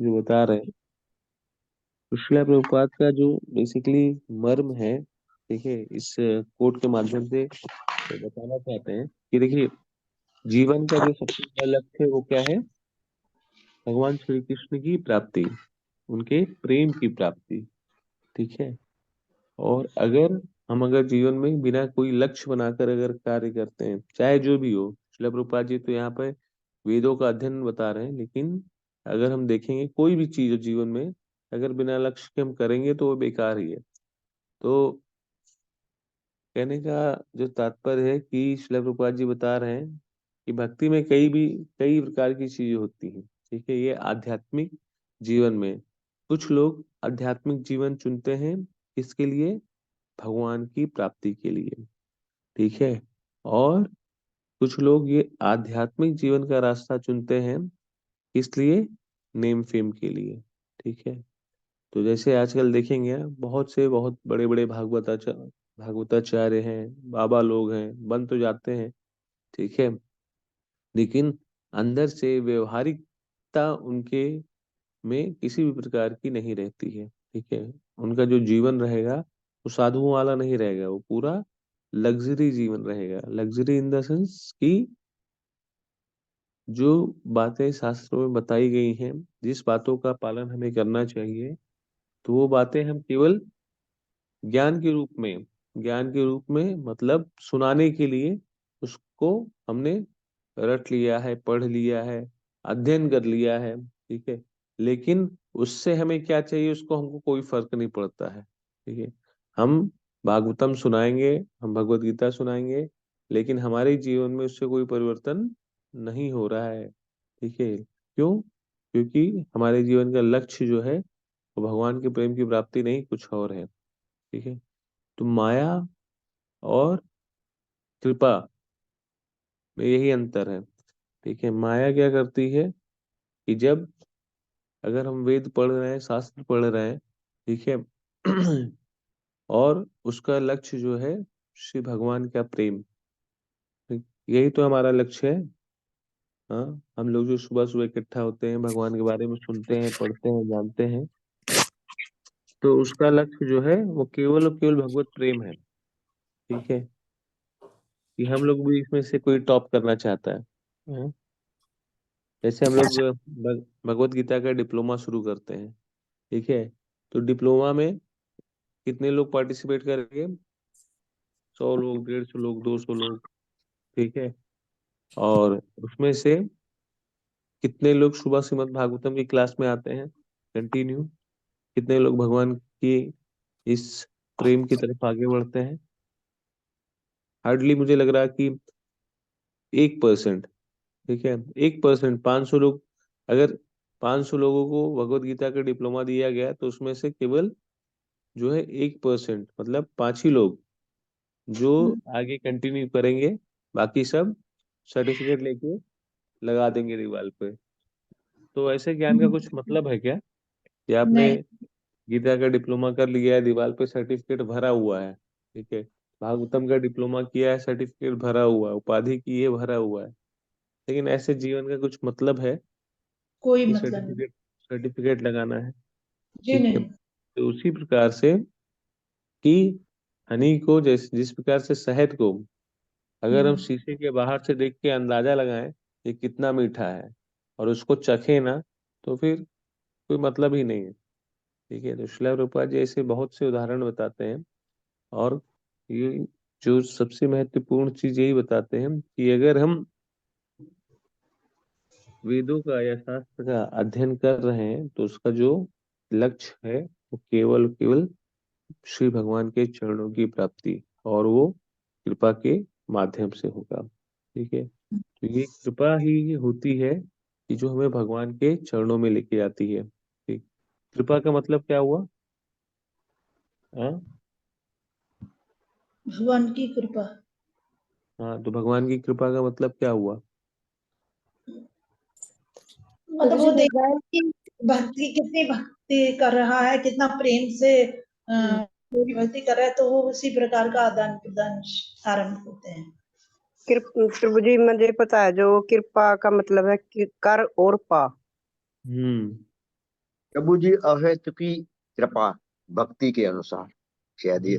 जो बता रहे हैं, तो शिला प्रभुपाद का जो बेसिकली मर्म है, ठीक है, इस कोट के माध्यम से तो बताना चाहते हैं कि देखिए, जीवन का जो सबसे बड़ा लक्ष्य है वो क्या है? भगवान श्री कृष्ण की प्राप्ति, उनके प्रेम की प्राप्ति। ठीक है। और अगर जीवन में बिना कोई लक्ष्य बनाकर अगर कार्य करते हैं, चाहे जो भी हो, शिला प्रभुपाद जी तो यहाँ पे वेदों का अध्ययन बता रहे हैं, लेकिन अगर हम देखेंगे कोई भी चीज जीवन में अगर बिना लक्ष्य के हम करेंगे तो वो बेकार ही है। तो कहने का जो तात्पर्य है कि शिला प्रभुपाद जी बता रहे हैं कि भक्ति में कई प्रकार की चीजें होती हैं। ठीक है, ये आध्यात्मिक जीवन में कुछ लोग आध्यात्मिक जीवन चुनते हैं, किसके लिए? भगवान की प्राप्ति के लिए। ठीक है। और कुछ लोग ये आध्यात्मिक जीवन का रास्ता चुनते हैं, किस लिए? नेम फेम के लिए। ठीक है। तो जैसे आजकल देखेंगे, बहुत बड़े बड़े भागवताचार्य हैं, बाबा लोग हैं, बन तो जाते हैं। ठीक है। लेकिन अंदर से व्यवहारिकता उनके में किसी भी प्रकार की नहीं रहती है। ठीक है। उनका जो जीवन रहेगा वो साधुओं वाला नहीं रहेगा, वो पूरा लग्जरी जीवन रहेगा। लग्जरी इन द सेंस कि जो बातें शास्त्रों में बताई गई हैं, जिस बातों का पालन हमें करना चाहिए, तो वो बातें हम केवल ज्ञान के रूप में, मतलब सुनाने के लिए उसको हमने रट लिया है, पढ़ लिया है, अध्ययन कर लिया है। ठीक है। लेकिन उससे हमें क्या चाहिए, उसको हमको कोई फर्क नहीं पड़ता है। ठीक है। हम भागवतम सुनाएंगे, हम भगवत गीता सुनाएंगे, लेकिन हमारे जीवन में उससे कोई परिवर्तन नहीं हो रहा है। ठीक है। क्यों? क्योंकि हमारे जीवन का लक्ष्य जो है वो भगवान के प्रेम की प्राप्ति नहीं, कुछ और है। ठीक है। तो माया और कृपा में यही अंतर है। ठीक है। माया क्या करती है कि जब अगर हम वेद पढ़ रहे हैं, शास्त्र पढ़ रहे हैं, ठीक है, और उसका लक्ष्य जो है श्री भगवान का प्रेम, ठीक, यही तो हमारा लक्ष्य है। हाँ, हम लोग जो सुबह सुबह इकट्ठा होते हैं, भगवान के बारे में सुनते हैं, पढ़ते हैं, जानते हैं, तो उसका लक्ष्य जो है वो केवल और केवल भगवत प्रेम है। ठीक है। कि हम लोग भी इसमें से कोई टॉप करना चाहता है। हाँ? जैसे हम लोग भगवत गीता का डिप्लोमा शुरू करते हैं। ठीक है। तो डिप्लोमा में कितने लोग पार्टिसिपेट करेंगे? 100 लोग, 150 लोग, 200 लोग। ठीक है। और उसमें से कितने लोग सुबह श्रीमद् भागवतम की क्लास में आते हैं कंटिन्यू? कितने लोग भगवान की इस प्रेम की तरफ आगे बढ़ते हैं? हार्डली मुझे लग रहा है कि 1%। ठीक है। 1%, 500 लोग, अगर 500 लोगों को भगवत गीता का डिप्लोमा दिया गया तो उसमें से केवल जो है 1%, मतलब 5 ही लोग जो आगे कंटिन्यू करेंगे। बाकी सब सर्टिफिकेट लेके लगा देंगे दीवार पे। तो ऐसे ज्ञान का कुछ मतलब है क्या कि आपने नहीं। गीता का डिप्लोमा कर लिया है, दीवार पे सर्टिफिकेट भरा हुआ है? ठीक है। भागवतम का डिप्लोमा किया है, सर्टिफिकेट भरा हुआ है, उपाधि की है, भरा हुआ है। लेकिन ऐसे जीवन का कुछ मतलब है कोई कि मतलब नहीं। सर्टिफिकेट लगाना है? जी ठीक है। नहीं। तो उसी प्रकार से कि हनी को, जिस प्रकार से शहद को अगर हम हम्म। शीशे के बाहर से देख के अंदाजा लगाएं ये कितना मीठा है, और उसको चखे ना, तो फिर कोई मतलब ही नहीं है। ठीक है। तो शिला प्रभुपाद जी ऐसे बहुत से उदाहरण बताते हैं, और ये जो सबसे महत्वपूर्ण चीज यही बताते हैं कि अगर हम वेदों का या शास्त्र का अध्ययन कर रहे हैं तो उसका जो लक्ष्य है वो केवल केवल श्री भगवान के चरणों की प्राप्ति, और वो कृपा के माध्यम से होगा। ठीक है। तो ये कृपा ही होती है कि जो हमें भगवान के चरणों में लेके आती है। ठीक। कृपा का मतलब क्या हुआ? हाँ। भगवान की कृपा हाँ, तो भगवान की कृपा का मतलब क्या हुआ? मतलब वो देख कि भक्ति कितनी भक्ति कर रहा है, कितना प्रेम से पूरी भक्ति कर रहा है, तो वो उसी प्रकार का आदान प्रदान आरंभ होते हैं। प्रभु जी मुझे पता है, जो कृपा का मतलब है कि कर और पा। हम्म। प्रभु जी अहेतुकी कृपा भक्ति के अनुसार शायद ये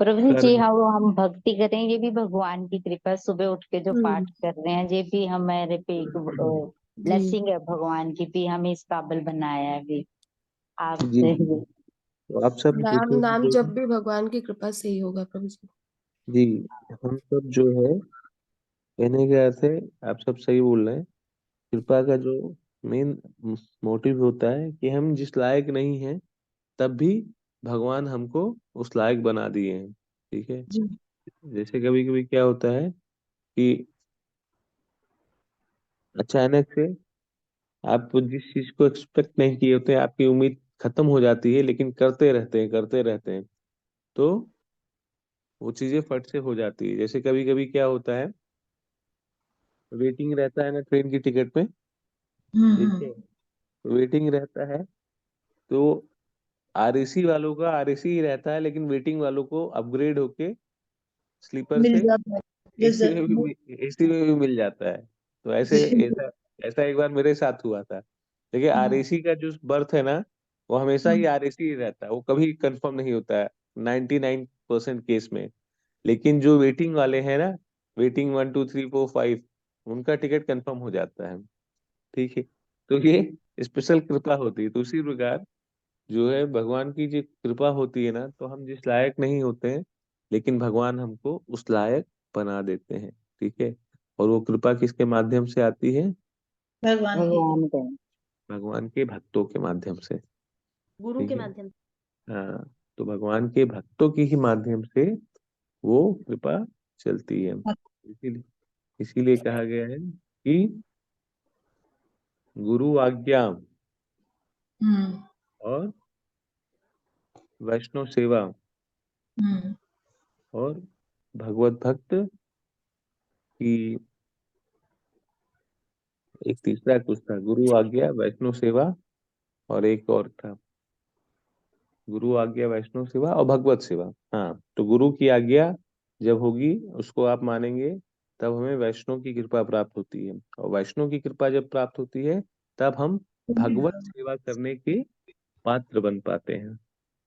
प्रभु जी कर्म। हाँ, वो हम भक्ति करें ये भी भगवान की कृपा। सुबह उठ के जो पाठ कर रहे हैं ये भी हमारे पे एक ब्लेसिंग है भगवान की, भी हमें इस काबिल बनाया है भी जी आपसे। तो आप सब नाम देखो नाम जो जब भी भगवान की कृपा से ही होगा प्रभु जी। जी हम सब जो है कहने का अर्थ है, आप सब सही बोल रहे हैं। कृपा का जो मेन मोटिव होता है कि हम जिस लायक नहीं हैं तब भी भगवान हमको उस लायक बना दिए हैं। ठीक है। जी जैसे कभी कभी क्या होता है कि अचानक से आप जिस चीज को एक्सपेक्ट नहीं किए होते हैं, आपकी उम्मीद खत्म हो जाती है, लेकिन करते रहते हैं तो वो चीजें फट से हो जाती है। जैसे कभी कभी क्या होता है, वेटिंग रहता है ना ट्रेन की टिकट में। ठीक है। वेटिंग रहता है तो आरएसी वालों का आरएसी ही रहता है, लेकिन वेटिंग वालों को अपग्रेड होके स्लीपर मिल से जाता है एसी जैसे में भी एसी में भी मिल जाता है। तो ऐसे ऐसा ऐसा एक बार मेरे साथ हुआ था। देखिए आरएसी का जो बर्थ है ना, वो हमेशा ही आरएसी ही रहता है, वो कभी कंफर्म नहीं होता है 99% केस में। लेकिन जो वेटिंग वाले हैं ना, वेटिंग 1 2 3 4 5, उनका टिकट कंफर्म हो जाता है। ठीक है। तो ये स्पेशल कृपा होती है। तो उसी प्रकार जो है भगवान की जो कृपा होती है ना, तो हम जिस लायक नहीं होते हैं लेकिन भगवान हमको उस लायक बना देते हैं। ठीक है। और वो कृपा किसके माध्यम से आती है? भगवान की भगवान का भगवान के भक्तों के माध्यम से। गुरु ठीक के है। माध्यम हाँ। तो भगवान के भक्तों के ही माध्यम से वो कृपा चलती है। इसीलिए इसीलिए कहा गया है कि गुरु आज्ञा हम्म और वैष्णव सेवा हम्म और भगवत भक्त की, एक तीसरा कुछ था, गुरु आज्ञा वैष्णव सेवा, और एक और था, गुरु आज्ञा वैष्णव सेवा और भगवत सेवा। हाँ, तो गुरु की आज्ञा जब होगी, उसको आप मानेंगे, तब हमें वैष्णव की कृपा प्राप्त होती है। और वैष्णव की कृपा जब प्राप्त होती है तब हम भगवत सेवा करने के पात्र बन पाते हैं।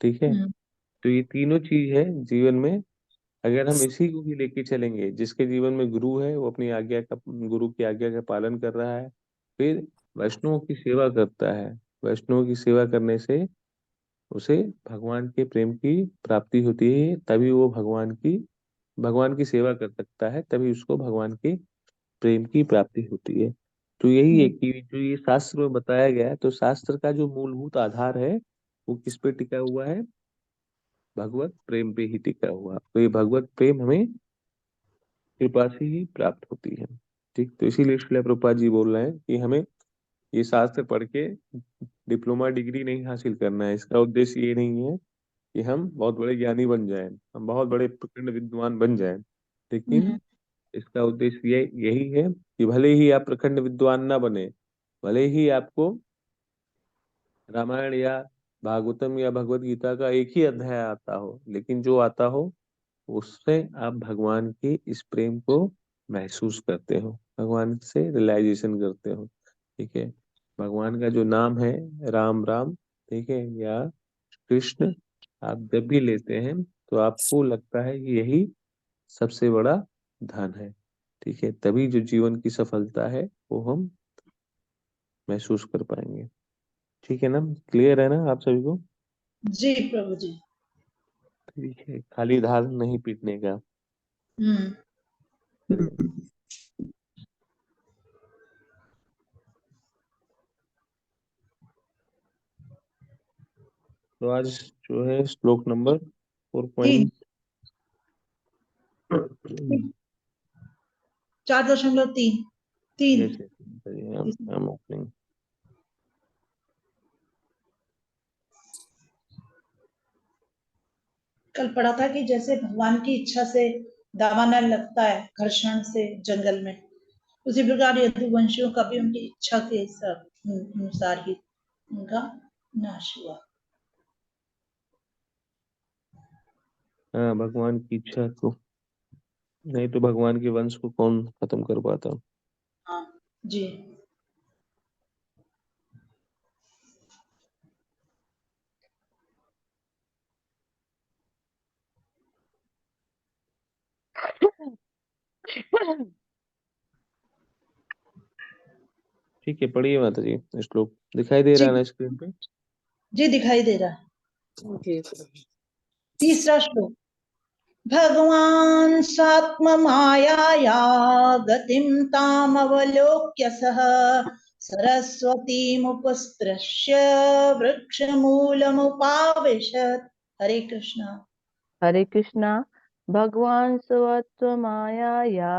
ठीक है। हम्म तो ये तीनों चीज है जीवन में। अगर हम इसी को भी लेके चलेंगे, जिसके जीवन में गुरु है, वो अपनी आज्ञा का, गुरु की आज्ञा का पालन कर रहा है, फिर वैष्णव की सेवा करता है। वैष्णव की सेवा करने से उसे भगवान के प्रेम की प्राप्ति होती है, तभी वो भगवान की सेवा कर सकता है, तभी उसको भगवान के प्रेम की प्राप्ति होती है। तो यही है कि जो ये शास्त्र में बताया गया है, तो शास्त्र का जो मूलभूत आधार है वो किस पे टिका हुआ है? भगवत प्रेम पे ही टिका हुआ। तो ये भगवत प्रेम हमें कृपा से ही प्राप्त होती है। ठीक। तो इसीलिए श्रील प्रभुपाद जी बोल रहे हैं कि हमें ये शास्त्र पढ़ के डिप्लोमा डिग्री नहीं हासिल करना है। इसका उद्देश्य ये नहीं है कि हम बहुत बड़े ज्ञानी बन जाएं, हम बहुत बड़े प्रखंड विद्वान बन जाएं, लेकिन इसका उद्देश्य यही है कि भले ही आप प्रखंड विद्वान ना बने, भले ही आपको रामायण या भागवतम या भगवत गीता का एक ही अध्याय आता हो, लेकिन जो आता हो उससे आप भगवान के इस प्रेम को महसूस करते हो, भगवान से रियलाइजेशन करते हो। ठीक है। भगवान का जो नाम है राम राम, ठीक है, या कृष्ण, आप जब भी लेते हैं तो आपको लगता है कि यही सबसे बड़ा धन है। ठीक है। तभी जो जीवन की सफलता है वो हम महसूस कर पाएंगे। ठीक है ना? क्लियर है ना आप सभी को? जी प्रभु जी। ठीक है। खाली धार नहीं पीटने का। हम्म तो आज जो है श्लोक number 4. 4.3 Yes, 3 yes. I'm opening. कल पढ़ा था कि जैसे भगवान की इच्छा से दावानल लगता है घर्षण से जंगल में, उसी प्रकार यदुवंशियों का भी उनकी इच्छा के अनुसार ही उनका नाश हुआ। हाँ, भगवान की इच्छा को, नहीं तो भगवान के वंश को कौन खत्म कर पाता? हाँ जी। ठीक है, पढ़िए माता जी श्लोक। दिखाई दे रहा है जी ना स्क्रीन पे? जी दिखाई दे रहा है। जी। तीसरा श्लोक। भगवान् स्वात्ममायाया गतिं तामवलोक्य सः सरस्वतीमुपस्पृश्य वृक्षमूलमुपाविशत्। हरे कृष्णा। हरे कृष्णा। भगवान स्वत्वमायाया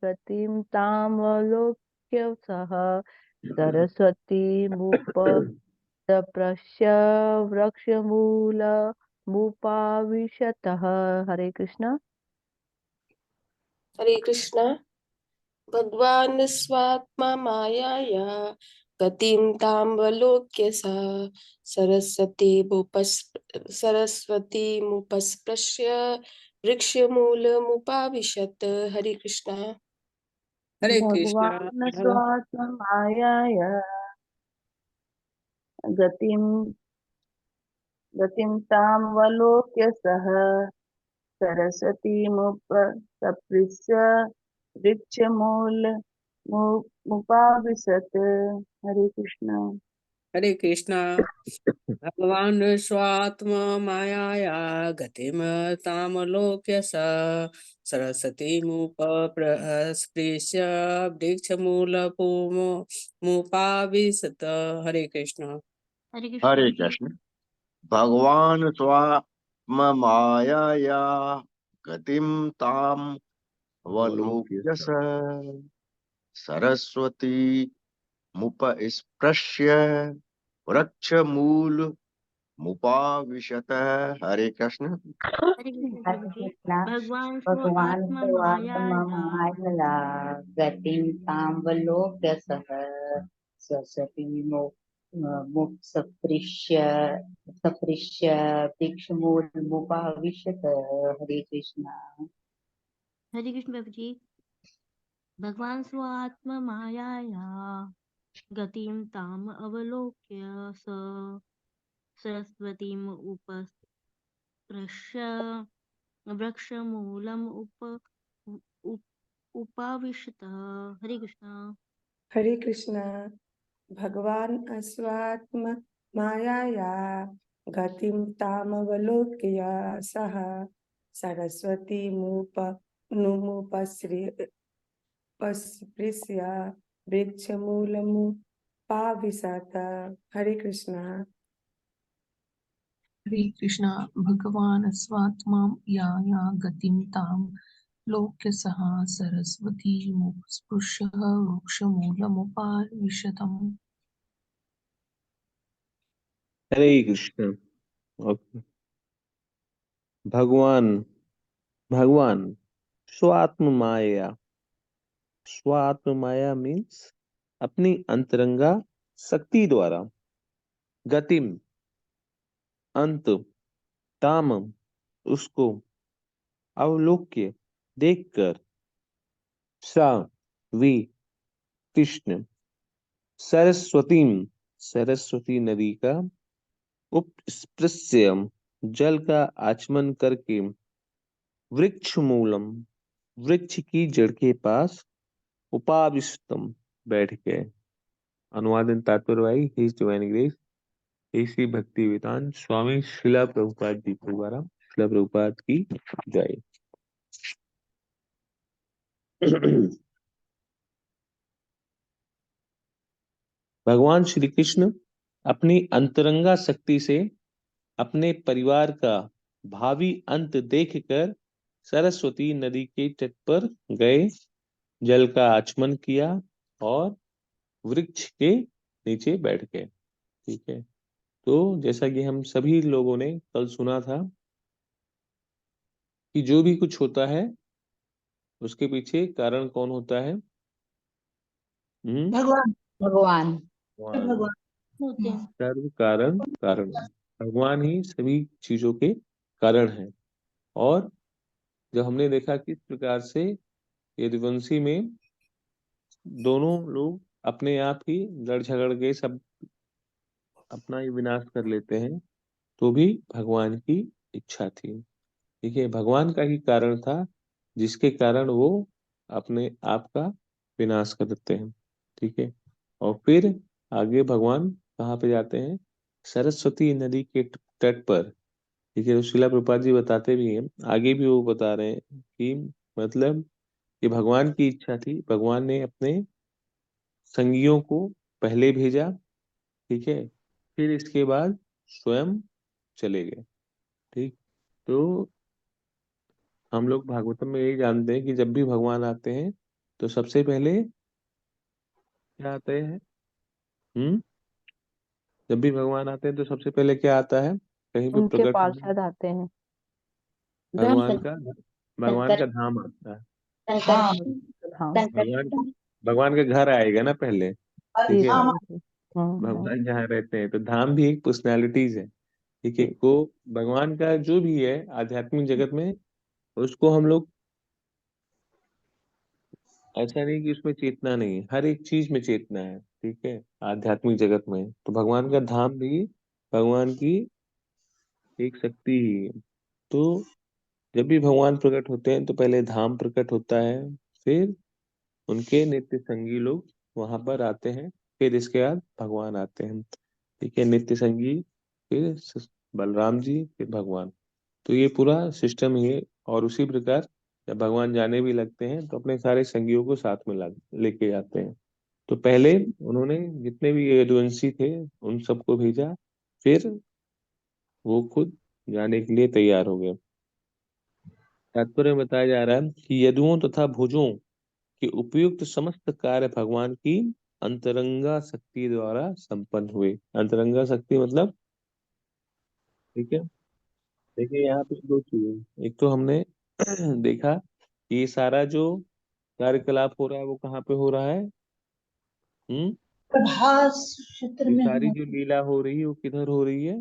गतिं तामवलोक्य सः सरस्वतीमुपप्रश्य वृक्षमूलमुपाविशतः। हरे कृष्णा। हरे कृष्णा। भगवान् स्वात्मा मायाया गतिं तामवलोक्य सा सरस्वतीमुपस्पृश्य वृक्षमूलमुपाविशत्। हरे कृष्णा। हरे कृष्णा। भगवान स्वात्ममायाया गतिं तामवलोक्य सः सरस्वतीमुपसपृच्य वृक्षमूलमुपाविशत्। हरे कृष्णा। हरे कृष्णा। भगवान् स्वात्म मायाया गतिम तामलोक्य स सरस्वतीमुपस्पृश्य वृक्षमूलमुपाविशत्। हरे कृष्णा। हरे कृष्ण। भगवान स्वात्म मायाया गतिम ताम वलोक्य स सरस्वती मुपस्पृश्य वृक्षमूल मुपाविशत। हरे कृष्ण। हरे कृष्ण हरे प्रभु जी। कृष्णा। भगवान स्व भगवान आत्मा तो मायाया आत्ममायया गतिं तांवलोक्य सः सरस्वती सपृश्य वृक्षमूलमुपाविशत्। हरे कृष्णा। हरे कृष्ण प्रभु जी। भगवान स्व आत्मा मायाया गतिं ताम अवलोक्य स सरस्वतीम उपस्पृश्य वृक्षमूलम उप उपाविशत। हरे कृष्णा। हरे कृष्णा। भगवान अस्वात्म मायाया गतिं तामवलोक्य सः सरस्वती मुपस्पृश्य वृक्षमूलमुपाविशत्। हरे कृष्णा। हरे कृष्णा। भगवान स्वात्मा या गतिं ताम लोक्य सः सरस्वती मुपस्पृश्य वृक्षमूलमुपाविशतम्। हरे कृष्ण। ओके। भगवान भगवान स्वात्म माया मीन्स अपनी अंतरंगा शक्ति द्वारा गतिम अंत ताम उसको अवलोक्य देखकर सा वी कृष्ण सरस्वती नदी का उपस्पृश्य जल का आचमन करके वृक्ष मूलम वृक्ष की जड़ के पास उपाविष्टम बैठ गए। अनुवाद एंड तात्पर्य भाई हिज डिवाइन ग्रेस श्री भक्ति वेदांत स्वामी शिला प्रभुपाद जी के द्वारा शिला प्रभुपाद की जय। भगवान श्री कृष्ण अपनी अंतरंगा शक्ति से अपने परिवार का भावी अंत देखकर सरस्वती नदी के तट पर गए, जल का आचमन किया और वृक्ष के नीचे बैठ गए। ठीक है, तो जैसा कि हम सभी लोगों ने कल सुना था कि जो भी कुछ होता है उसके पीछे कारण कौन होता है? भगवान। भगवान। भगवान होते हैं। सर्व कारण कारण भगवान ही सभी चीजों के कारण है। और जब हमने देखा किस प्रकार से यदुवंशी में दोनों लोग अपने आप ही लड़ झगड़ के सब अपना ही विनाश कर लेते हैं, तो भी भगवान की इच्छा थी। ठीक है, भगवान का ही कारण था जिसके कारण वो अपने आप का विनाश कर देते हैं। ठीक है, और फिर आगे भगवान कहाँ पे जाते हैं? सरस्वती नदी के तट पर। ठीक है, तो शिला प्रभुपाद जी बताते भी हैं, आगे भी वो बता रहे हैं कि मतलब ये भगवान की इच्छा थी, भगवान ने अपने संगियों को पहले भेजा। ठीक है, फिर इसके बाद स्वयं चले गए। ठीक, तो हम लोग भागवतम में यही जानते हैं कि जब भी भगवान आते हैं तो सबसे पहले क्या आते हैं? हम्म, जब भी भगवान आते हैं तो सबसे पहले क्या आता है? कहीं पे उनके प्रकट होने, पार्षद आते हैं। धाम भगवान का भगवान शंकर का धाम आता है। शंकर हाँ हाँ भगवान भगवान के घर आएगा ना पहले। ठीक जी है, जी हाँ जी। हाँ। भगवान जहाँ रहते हैं, तो धाम भी एक पर्सनैलिटीज है। ठीक है, को भगवान का जो भी है आध्यात्मिक जगत में, उसको हम लोग ऐसा नहीं कि उसमें चेतना नहीं है, हर एक चीज में चेतना है। ठीक है, आध्यात्मिक जगत में तो भगवान का धाम भी भगवान की एक शक्ति ही है। तो जब भी भगवान प्रकट होते हैं तो पहले धाम प्रकट होता है, फिर उनके नित्य संगी लोग वहां पर आते हैं, फिर इसके बाद भगवान आते हैं। ठीक है, नित्य संगी, फिर बलराम जी, फिर भगवान। तो ये पूरा सिस्टम ही है। और उसी प्रकार जब भगवान जाने भी लगते हैं तो अपने सारे संगियों को साथ में लेके जाते हैं। तो पहले उन्होंने जितने भी यदुवंशी थे उन सबको भेजा, फिर वो खुद जाने के लिए तैयार हो गए। तात्पर्य में बताया जा रहा है कि यदुओं तथा भुजों के उपयुक्त समस्त कार्य भगवान की अंतरंगा शक्ति द्वारा संपन्न हुए। अंतरंगा शक्ति मतलब, ठीक है, देखिए यहाँ पे दो चीजें, एक तो हमने देखा कि ये सारा जो कार्यकलाप हो रहा है वो कहाँ पे हो रहा है? हम्म, प्रभास क्षेत्र ये में सारी हो। जो लीला हो रही है वो किधर हो रही है?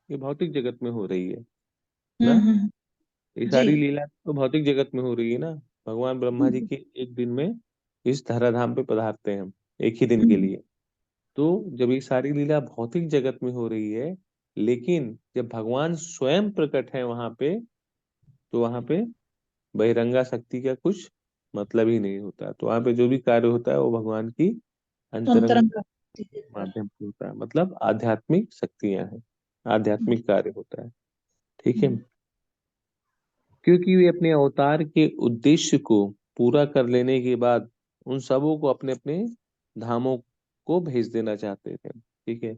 ये भौतिक जगत में हो रही है ना। हम्म। ये जी। सारी लीला तो भौतिक जगत में हो रही है ना। भगवान ब्रह्मा जी हम्म, के एक दिन में इस धराधाम पे पधारते हैं, एक ही दिन के हम्म, लिए। तो जब ये सारी लीला भौतिक जगत में हो रही है, लेकिन जब भगवान स्वयं प्रकट है वहां पे, तो वहां पे बहिरंगा शक्ति का कुछ मतलब ही नहीं होता। तो वहां पे जो भी कार्य होता है वो भगवान की अंतरंग अंतरंग शक्ति के द्वारा। माध्यम से होता है, मतलब आध्यात्मिक शक्तियां हैं, आध्यात्मिक कार्य होता है। ठीक है, हम्म, क्योंकि वे अपने अवतार के उद्देश्य को पूरा कर लेने के बाद उन सबों को अपने अपने धामों को भेज देना चाहते थे। ठीक है,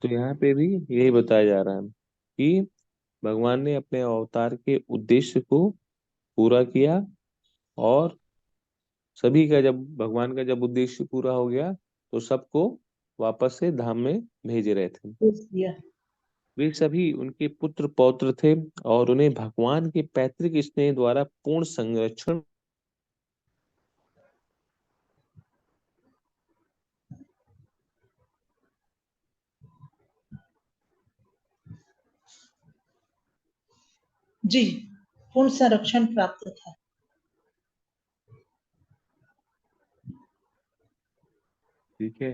तो यहाँ पे भी यही बताया जा रहा है कि भगवान ने अपने अवतार के उद्देश्य को पूरा किया, और सभी का जब भगवान का जब उद्देश्य पूरा हो गया तो सबको वापस से धाम में भेज रहे थे। भेज दिया। वे सभी उनके पुत्र पौत्र थे और उन्हें भगवान के पैतृक स्नेह द्वारा पूर्ण संरक्षण। जी, पूर्ण संरक्षण प्राप्त था। ठीक है,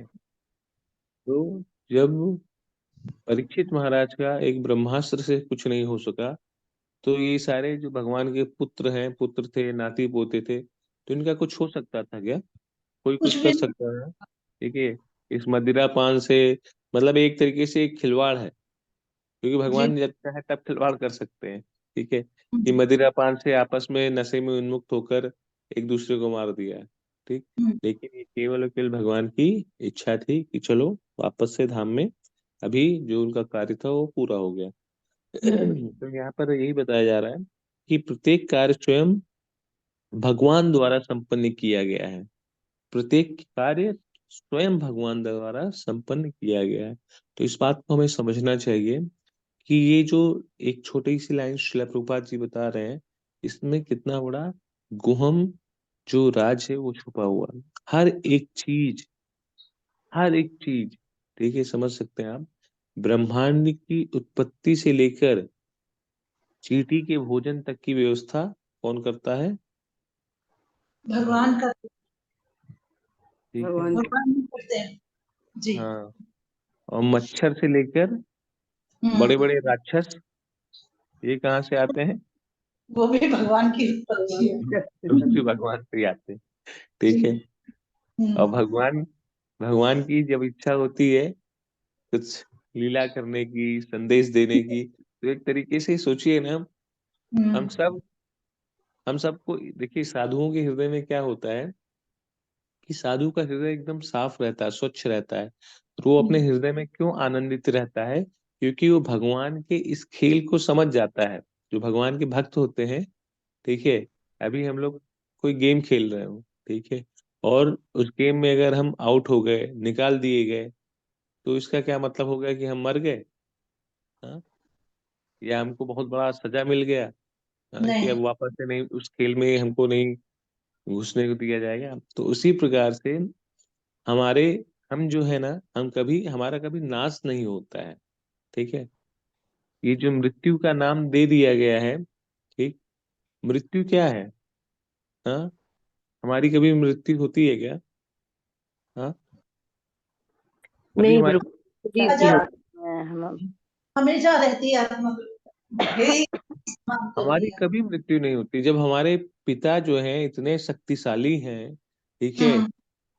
तो जब परीक्षित महाराज का एक ब्रह्मास्त्र से कुछ नहीं हो सका, तो ये सारे जो भगवान के पुत्र हैं, पुत्र थे, नाती पोते थे, तो इनका कुछ हो सकता था क्या? कोई कुछ कुछ भी कर सकता है? ठीक है, इस मदिरा पान से मतलब एक तरीके से एक खिलवाड़ है, क्योंकि जी। भगवान जब चाहे तब खिलवाड़ कर सकते हैं। ठीक है, कि हम्म, मदिरा पान से आपस में नशे में उन्मुक्त होकर एक दूसरे को मार दिया है। ठीक, हम्म, लेकिन ये केवल और केवल भगवान की इच्छा थी कि चलो वापस से धाम में, अभी जो उनका कार्य था वो पूरा हो गया। हम्म, तो यहाँ पर यही बताया जा रहा है कि प्रत्येक कार्य स्वयं भगवान द्वारा संपन्न किया गया है। प्रत्येक कार्य स्वयं भगवान द्वारा संपन्न किया गया है। तो इस बात को हमें समझना चाहिए कि ये जो एक छोटी सी लाइन श्रील प्रभुपाद जी बता रहे हैं, इसमें कितना बड़ा गुहम जो राज है वो छुपा हुआ है। हर एक चीज, हर एक चीज, ठीक है, समझ सकते हैं आप। ब्रह्मांड की उत्पत्ति से लेकर चींटी के भोजन तक की व्यवस्था कौन करता है? भगवान का, ठीक है, भगवान भगवान ही करते हैं। जी। हाँ, और मच्छर से लेकर हम्म, बड़े बड़े राक्षस, ये कहाँ से आते हैं? वो भी भगवान की उत्पत्ति है। वो भी भगवान से ही आते हैं, ठीक है। और भगवान भगवान की जब इच्छा होती है कुछ लीला करने की, संदेश देने की, तो एक तरीके से सोचिए ना, हम सब हम सबको देखिए, साधुओं के हृदय में क्या होता है कि साधु का हृदय एकदम साफ रहता है, स्वच्छ रहता है। तो वो अपने हृदय में क्यों आनंदित रहता है? क्योंकि वो भगवान के इस खेल को समझ जाता है। जो भगवान के भक्त होते हैं, ठीक है, अभी हम लोग कोई गेम खेल रहे हो, ठीक है, और उस गेम में अगर हम आउट हो गए, निकाल दिए गए, तो इसका क्या मतलब हो गया कि हम मर गए? हाँ? या हमको बहुत बड़ा सजा मिल गया? हाँ, कि नहीं। अब वापस से नहीं उस खेल में हमको नहीं घुसने को दिया जाएगा। तो उसी प्रकार से हमारे हम जो है ना, हम कभी हमारा कभी नाश नहीं होता है, ठीक है। ये जो मृत्यु का नाम दे दिया गया है, ठीक, मृत्यु क्या है? हाँ, हमारी कभी मृत्यु होती है क्या? हाँ, अभी नहीं हमारी प्रभु जी की आजाद होती है हम। हमेशा रहती है आत्मा। हे मान कर हमारी लिया। कभी मृत्यु नहीं होती। जब हमारे पिता जो हैं इतने शक्तिशाली हैं, ठीक है,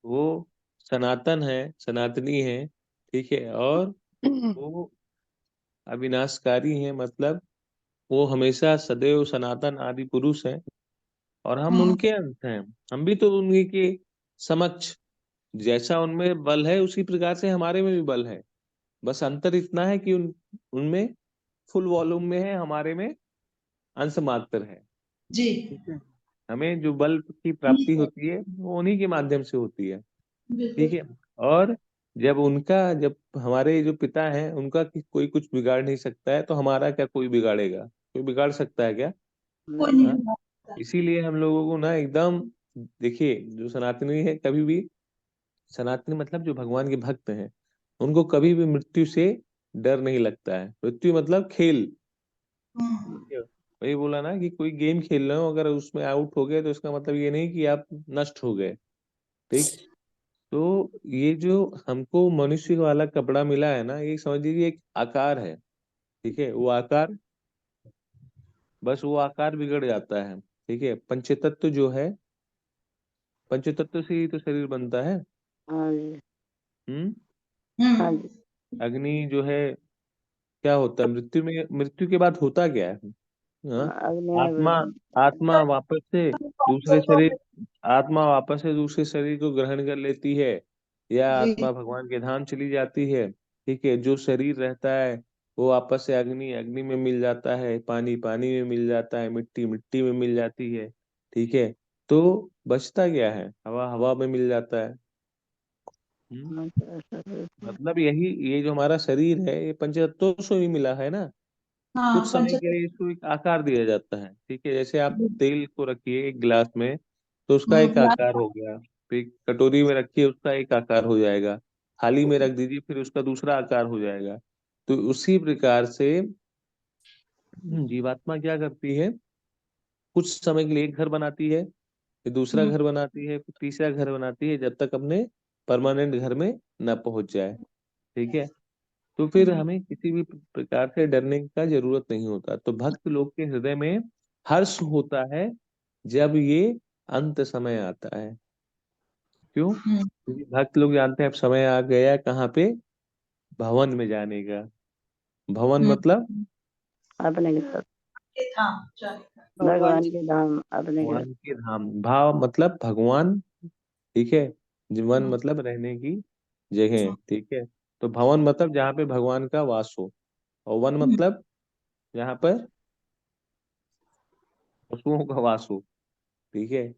वो सनातन है, सनातनी है, ठीक है, और वो अविनाशकारी है, मतलब वो हमेशा सदैव सनातन आदि पुरुष हैं, और हम उनके अंश हैं। हम भी तो उन्हीं के समक्ष, जैसा उनमें बल है उसी प्रकार से हमारे में भी बल है। बस अंतर इतना है कि उनमें फुल वॉल्यूम में है, हमारे में अंश मात्र है, जी। ठीक है। हमें जो बल की प्राप्ति होती है वो उन्हीं के माध्यम से होती है, ठीक बिल्कुल। है। और जब हमारे जो पिता हैं उनका कोई कुछ बिगाड़ नहीं सकता है, तो हमारा क्या कोई बिगाड़ेगा? कोई बिगाड़ सकता है क्या? कोई नहीं हाँ? बिगाड़ता। इसीलिए हम लोगों को ना एकदम, देखिए, जो सनातनी है कभी भी, सनातनी मतलब जो भगवान के भक्त हैं, उनको कभी भी मृत्यु से डर नहीं लगता है। मृत्यु मतलब खेल, ठीक है। वही बोला ना कि कोई गेम खेल रहे हो, अगर उसमें आउट हो गए तो इसका मतलब ये नहीं कि आप नष्ट हो गए, ठीक। तो ये जो हमको मनुष्य वाला कपड़ा मिला है ना, ये समझ लीजिए एक आकार है, ठीक है। वो आकार, बस वो आकार बिगड़ जाता है, ठीक है। पंचतत्व जो है, पंचतत्व से ही तो शरीर बनता है। हाँ जी। हम्म। हाँ जी। अग्नि जो है, क्या होता है मृत्यु के बाद होता क्या है? हाँ? अग्नि में आत्मा आत्मा वापस से दूसरे शरीर आत्मा वापस से दूसरे शरीर को ग्रहण कर लेती है, या जी। आत्मा भगवान के धाम चली जाती है, ठीक है। जो शरीर रहता है वो वापस से अग्नि अग्नि में मिल जाता है, पानी पानी में मिल जाता है, मिट्टी मिट्टी में मिल जाती है, ठीक है। तो बचता क्या है? हवा हवा में मिल जाता है। हम्म? मतलब यही, ये जो हमारा शरीर है ये पंचतत्वों से ही मिला है ना। हाँ कुछ समय के पंचतत्व। लिए इसको एक आकार दिया जाता है, ठीक है। जैसे आप तेल को रखिए एक गिलास में, तो उसका एक ग्लास। आकार हो गया। फिर कटोरी में रखिए, उसका एक आकार हो जाएगा। थाली में रख दीजिए, फिर उसका दूसरा आकार हो जाएगा। तो उसी प्रकार से जीवात्मा क्या करती है, कुछ समय के लिए एक घर बनाती है, फिर दूसरा घर बनाती है, फिर तीसरा घर बनाती है, जब तक अपने परमानेंट घर में न पहुंच जाए, ठीक है। तो फिर हमें किसी भी प्रकार से डरने का जरूरत नहीं होता। तो भक्त लोग के हृदय में हर्ष होता है जब ये अंत समय आता है। क्यों? क्योंकि भक्त लोग जानते हैं अब समय आ गया कहाँ पे, भवन में जाने का। भवन मतलब अपने घर, हाँ भगवान भगवान जी। के धाम अपने घर। भगवान के धाम। भाव मतलब भगवान, ठीक है। जीवन मतलब रहने की जगह, ठीक है। तो भवन मतलब जहाँ पे भगवान का वास हो, और वन मतलब जहाँ पर पशुओं का वास हो, ठीक है।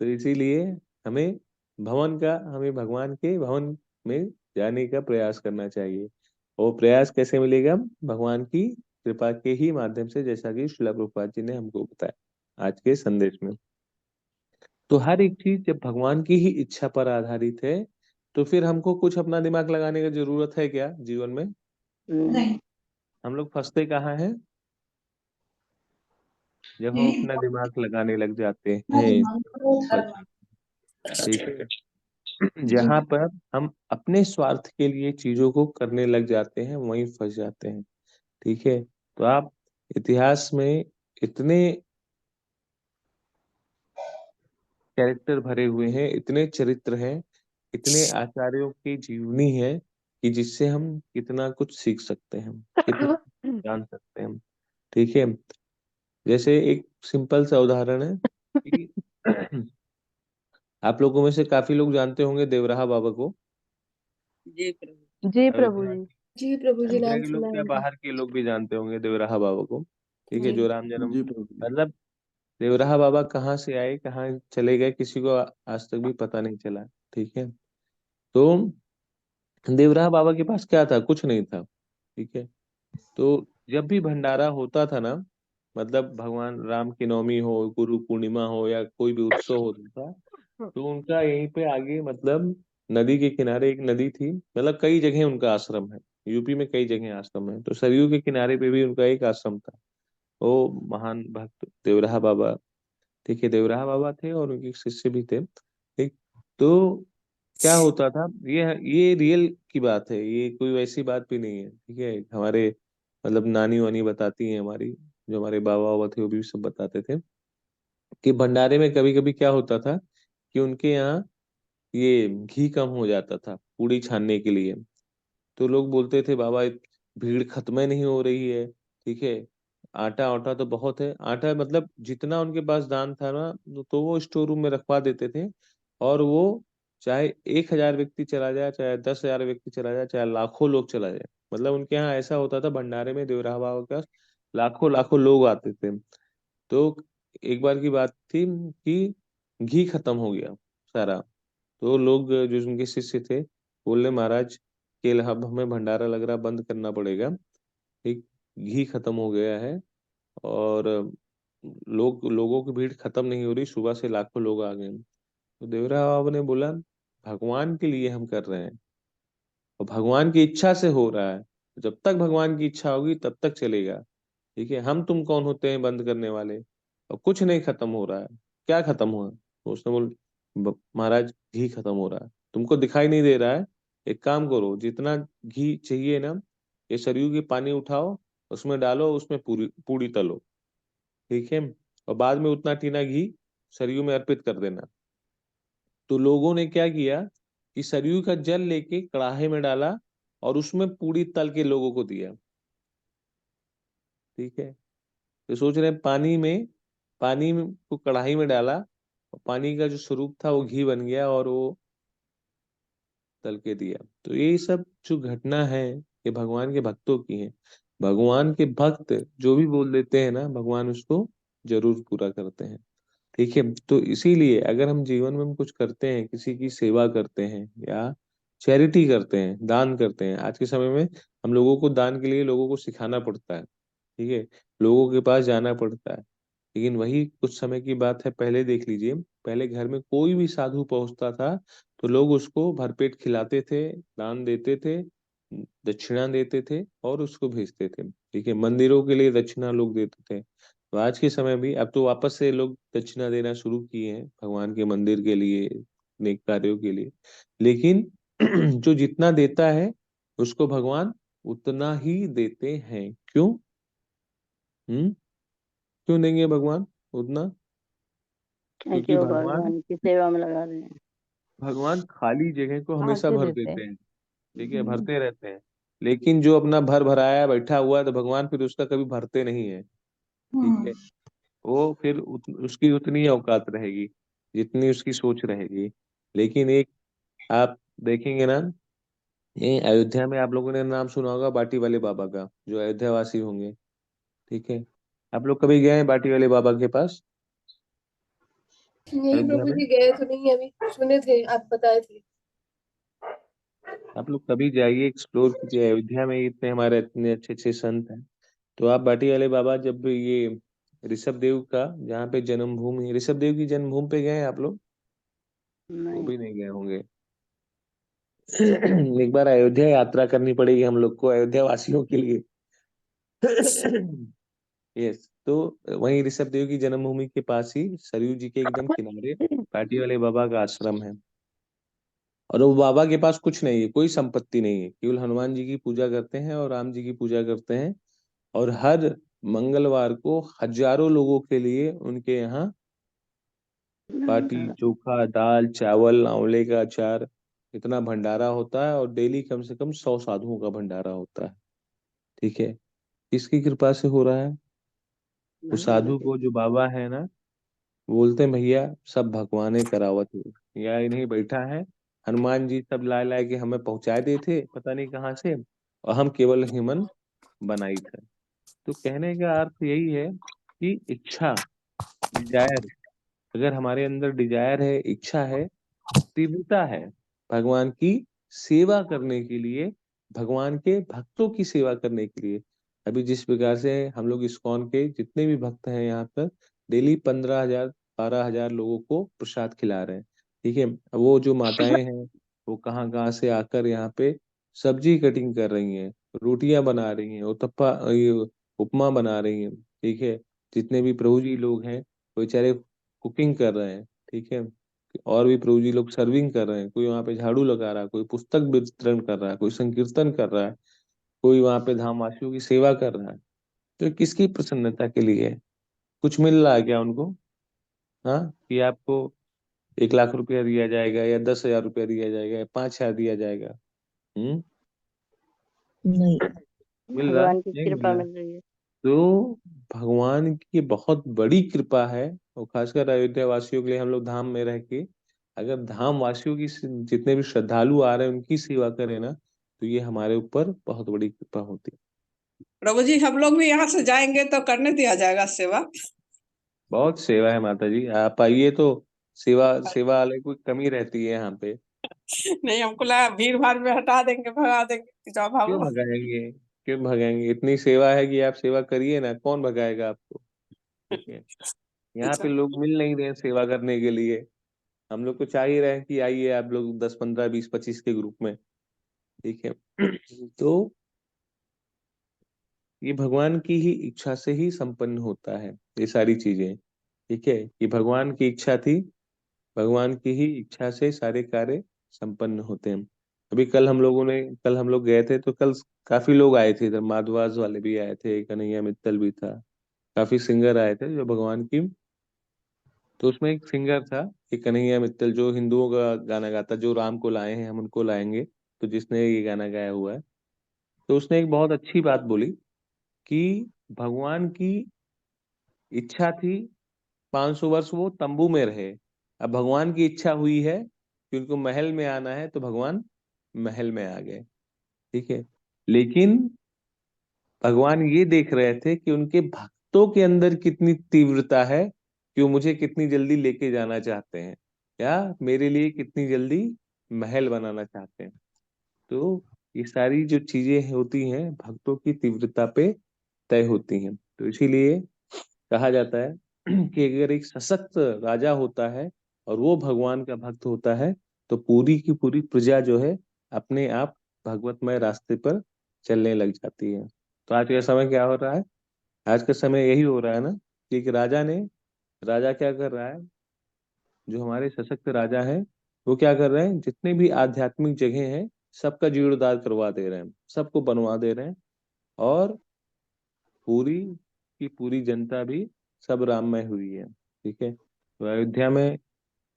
तो इसीलिए हमें हमें भगवान के भवन में जाने का प्रयास करना चाहिए। और प्रयास कैसे मिलेगा? भगवान की कृपा के ही माध्यम से, जैसा कि श्रील प्रभुपाद जी ने हमको बताया आज के संदेश में। तो हर एक चीज जब भगवान की ही इच्छा पर आधारित है, तो फिर हमको कुछ अपना दिमाग लगाने की जरूरत है क्या जीवन में? नहीं। हम लोग फंसते कहाँ हैं? जब हम यही अपना दिमाग लगाने लग जाते अपना हैं, दिमाग को बस, धर्म। ठीक है। जी। जहां पर हम अपने स्वार्थ के लिए चीजों को करने लग जाते हैं, वहीं फंस जाते हैं, ठीक है। तो आप इतिहास में इतने कैरेक्टर भरे हुए हैं, इतने चरित्र हैं, इतने आचार्यों की जीवनी है कि जिससे हम कितना कुछ सीख सकते हैं, कितना जान सकते हैं। ठीक है, जैसे एक सिंपल सा उदाहरण है कि आप लोगों में से काफी लोग जानते होंगे देवराहा बाबा को। जी प्रभु। जी प्रभु अयोध्या जी। जी प्रभु जी, अयोध्या नाम के सुना लोग है क्या, मैंने। बाहर के लोग भी जानते होंगे देवराहा बाबा को। ठीक है, जी जो राम जन्म, जी प्रभु। मतलब देवराहा बाबा कहाँ से आए, कहाँ चले गए, किसी को आज तक भी पता नहीं चला। ठीक है, तो देवराहा बाबा के पास क्या था, कुछ नहीं था। ठीक है, तो जब भी भंडारा होता था ना, मतलब भगवान राम की नवमी हो, गुरु पूर्णिमा हो, या कोई भी उत्सव होता था, तो उनका यहीं पे आगे, मतलब नदी के किनारे एक नदी थी, मतलब कई जगह उनका आश्रम है, यूपी में कई जगह आश्रम है, तो सरयू के किनारे पे भी उनका एक आश्रम था। वो महान भक्त देवराहा बाबा, ठीक है, देवराहा बाबा थे और उनके शिष्य भी थे। ठीक, तो क्या होता था, ये रियल की बात है, ये कोई वैसी बात भी नहीं है। ठीक है, हमारे मतलब नानी वानी बताती हैं हमारी, जो हमारे बाबा बाबा थे वो भी सब बताते थे कि भंडारे में कभी कभी क्या होता था कि उनके यहाँ ये घी कम हो जाता था पूड़ी छानने के लिए। तो लोग बोलते थे बाबा भीड़ खत्म ही नहीं हो रही है। ठीक है, आटा आटा तो बहुत है, आटा मतलब जितना उनके पास दान था ना, तो वो स्टोर रूम में रखवा देते थे। और वो चाहे 1,000 व्यक्ति चला जाए, चाहे 10,000 व्यक्ति चला जाए, चाहे लाखों लोग चला जाए, मतलब उनके यहाँ ऐसा होता था भंडारे में देवराहा बाबा के पास लाखों लाखों लोग आते थे। तो एक बार की बात थी कि घी खत्म हो गया सारा। तो लोग जो उनके शिष्य थे बोले महाराज कि अब हमें भंडारा लग रहा बंद करना पड़ेगा। ठीक, घी खत्म हो गया है और लोगों की भीड़ खत्म नहीं हो रही, सुबह से लाखों लोग आ गए। तो देवरा बाबा ने बोला भगवान के लिए हम कर रहे हैं और भगवान की इच्छा से हो रहा है, जब तक भगवान की इच्छा होगी तब तक चलेगा। ठीक है, हम तुम कौन होते हैं बंद करने वाले, और कुछ नहीं खत्म हो रहा है। क्या खत्म हुआ, तो उसने बोल महाराज घी खत्म हो रहा है, तुमको दिखाई नहीं दे रहा है, एक काम करो जितना घी चाहिए ना, ये सरयू की पानी उठाओ, उसमें डालो, उसमें पूरी पूरी तलो। ठीक है, और बाद में उतना टीना घी सरयू में अर्पित कर देना। तो लोगों ने क्या किया कि सरयू का जल लेके कड़ाहे में डाला और उसमें पूरी तल के लोगों को दिया। ठीक है, तो सोच रहे हैं को कढ़ाई में डाला और पानी का जो स्वरूप था वो घी बन गया और वो तल के दिया। तो ये सब जो घटना है ये भगवान के भक्तों की है। भगवान के भक्त जो भी बोल देते हैं ना, भगवान उसको जरूर पूरा करते हैं। ठीक है, तो इसीलिए अगर हम जीवन में हम कुछ करते हैं, किसी की सेवा करते हैं या चैरिटी करते हैं, दान करते हैं, आज के समय में हम लोगों को दान के लिए लोगों को सिखाना पड़ता है। ठीक है, लोगों के पास जाना पड़ता है। लेकिन वही कुछ समय की बात है, पहले देख लीजिए, पहले घर में कोई भी साधु पहुंचता था तो लोग उसको भरपेट खिलाते थे, दान देते थे, दक्षिणा देते थे और उसको भेजते थे। ठीक है, मंदिरों के लिए दक्षिणा लोग देते थे। तो आज के समय भी अब तो वापस से लोग दक्षिणा देना शुरू किए हैं भगवान के मंदिर के लिए, नेक कार्यों के लिए। लेकिन जो जितना देता है उसको भगवान उतना ही देते हैं। क्यों? हम्म, क्यों देंगे भगवान उतना? क्योंकि क्योंकि वो भगवान भगवान की सेवा में लगा रहे हैं। भगवान खाली जगह को हमेशा आके भर देते देते हैं। हैं। ठीक है, भरते रहते हैं। लेकिन जो अपना भर भराया बैठा हुआ है तो भगवान फिर उसका कभी भरते नहीं है। ठीक है, वो फिर उसकी उतनी ही औकात रहेगी जितनी उसकी सोच रहेगी। लेकिन एक आप देखेंगे ना, ये अयोध्या में आप लोगों ने नाम सुना होगा बाटी वाले बाबा का, जो अयोध्या वासी होंगे। ठीक है, आप लोग कभी गए हैं बाटी वाले बाबा के पास नहीं अयोध्या प्रभु में? जी, गए तो नहीं, अभी सुने थे, आप बताए थे। आप लोग कभी जाइए, एक्सप्लोर कीजिए, अयोध्या में इतने हमारे इतने अच्छे अच्छे संत हैं। तो आप बाटी वाले बाबा, जब ये ऋषभ देव का जहाँ पे जन्मभूमि, ऋषभ देव की जन्मभूमि पे गए हैं आप लोग? वो नहीं। भी नहीं गए होंगे। एक बार अयोध्या यात्रा करनी पड़ेगी हम लोग को, अयोध्या वासियों के लिए। यस, तो वहीं ऋषभ देव की जन्मभूमि के पास ही सरयू जी के एकदम किनारे बाटी वाले बाबा का आश्रम है। और वो बाबा के पास कुछ नहीं है, कोई संपत्ति नहीं है, केवल हनुमान जी की पूजा करते हैं और राम जी की पूजा करते हैं। और हर मंगलवार को हजारों लोगों के लिए उनके यहाँ बाटी चोखा दाल चावल आंवले का अचार, इतना भंडारा होता है और डेली कम से कम 100 साधुओं का भंडारा होता है। ठीक है, किसकी कृपा से हो रहा है? उस भगवान साधु के। को जो बाबा है ना, बोलते हैं भैया सब भगवाने करावत है, यहाँ नहीं बैठा है, हनुमान जी सब ला ला के हमें पहुंचाए देते थे पता नहीं कहाँ से, और हम केवल ह्यूमन बनाई थे। तो कहने का अर्थ यही है कि इच्छा, डिजायर, अगर हमारे अंदर डिजायर है, इच्छा है, तीव्रता है भगवान की सेवा करने के लिए, भगवान के भक्तों की सेवा करने के लिए। अभी जिस प्रकार से हम लोग इस्कॉन के जितने भी भक्त हैं यहाँ पर डेली 15,000 12,000 लोगों को प्रसाद खिला रहे हैं। ठीक है, वो जो माताएं हैं वो कहाँ कहाँ से आकर यहाँ पे सब्जी कटिंग कर रही हैं, रोटियां बना रही हैं, उत्तपा ये उपमा बना रही हैं। ठीक है, जितने भी प्रभु जी लोग हैं वो बेचारे कुकिंग कर रहे हैं। ठीक है, और भी प्रभु जी लोग सर्विंग कर रहे हैं, कोई वहां पे झाड़ू लगा रहा है, कोई पुस्तक वितरण कर रहा है, कोई संकीर्तन कर रहा है, कोई वहां पे धामवासियों की सेवा कर रहा है। तो ये किसकी प्रसन्नता के लिए है? कुछ मिल रहा है क्या उनको? हाँ, कि आपको 1 लाख रुपया दिया जाएगा या 10,000 रुपया दिया जाएगा या 5,000 दिया जाएगा? हम्म, नहीं, मिल रहा है? भगवान की नहीं मिल कृपा रहा है। मिल रही है। तो भगवान की बहुत बड़ी कृपा है, और खासकर अयोध्या वासियों के लिए, हम लोग धाम में रह के अगर धाम वासियों की जितने भी श्रद्धालु आ रहे हैं उनकी सेवा करें ना, तो ये हमारे ऊपर बहुत बड़ी कृपा होती है। प्रभु जी हम लोग भी यहाँ से जाएंगे तो करने दिया जाएगा सेवा? बहुत सेवा है माता जी, आप आइए तो सेवा सेवा वाले कोई कमी रहती है यहाँ पे? नहीं, हमको लगा भीड़ भाड़ में हटा देंगे, भगा देंगे, जाओ क्यों भागो। भगाएंगे? क्यों भगाएंगे? इतनी सेवा है कि आप सेवा करिए ना, कौन भगाएगा आपको? ठीक है, यहाँ अच्छा, पे लोग मिल नहीं रहे हैं सेवा करने के लिए। हम लोग को चाह ही रहे हैं कि आइए आप लोग 10 15 20 25 के ग्रुप में। ठीक है, तो ये भगवान की ही इच्छा से ही संपन्न होता है ये सारी चीजें। ठीक है, ये भगवान की इच्छा थी, भगवान की ही इच्छा से सारे कार्य संपन्न होते हैं। अभी कल हम लोग गए थे तो कल काफी लोग आए थे, इधर माधवास वाले भी आए थे, कन्हैया मित्तल भी था, काफी सिंगर आए थे जो भगवान की। तो उसमें एक सिंगर था, एक कन्हैया मित्तल, जो हिंदुओं का गाना गाता, जो राम को लाए हैं हम उनको लाएंगे, तो जिसने ये गाना गाया हुआ है। तो उसने एक बहुत अच्छी बात बोली कि भगवान की इच्छा थी 500 वर्ष वो तंबू में रहे, अब भगवान की इच्छा हुई है कि उनको महल में आना है, तो भगवान महल में आ गए। ठीक है, लेकिन भगवान ये देख रहे थे कि उनके भक्तों के अंदर कितनी तीव्रता है, कि वो मुझे कितनी जल्दी लेके जाना चाहते हैं, या मेरे लिए कितनी जल्दी महल बनाना चाहते हैं। तो ये सारी जो चीजें होती हैं भक्तों की तीव्रता पे तय होती हैं। तो इसीलिए कहा जाता है कि अगर एक सशक्त राजा होता है और वो भगवान का भक्त होता है, तो पूरी की पूरी प्रजा जो है अपने आप भगवतमय रास्ते पर चलने लग जाती है। तो आज का समय क्या हो रहा है? आज का समय यही हो रहा है ना, कि एक राजा क्या कर रहा है, जो हमारे सशक्त राजा हैं वो क्या कर रहे हैं, जितने भी आध्यात्मिक जगह हैं सबका जीर्णोद्धार करवा दे रहे हैं, सबको बनवा दे रहे हैं, और पूरी की पूरी जनता भी सब राममय हुई है। ठीक है, तो अयोध्या में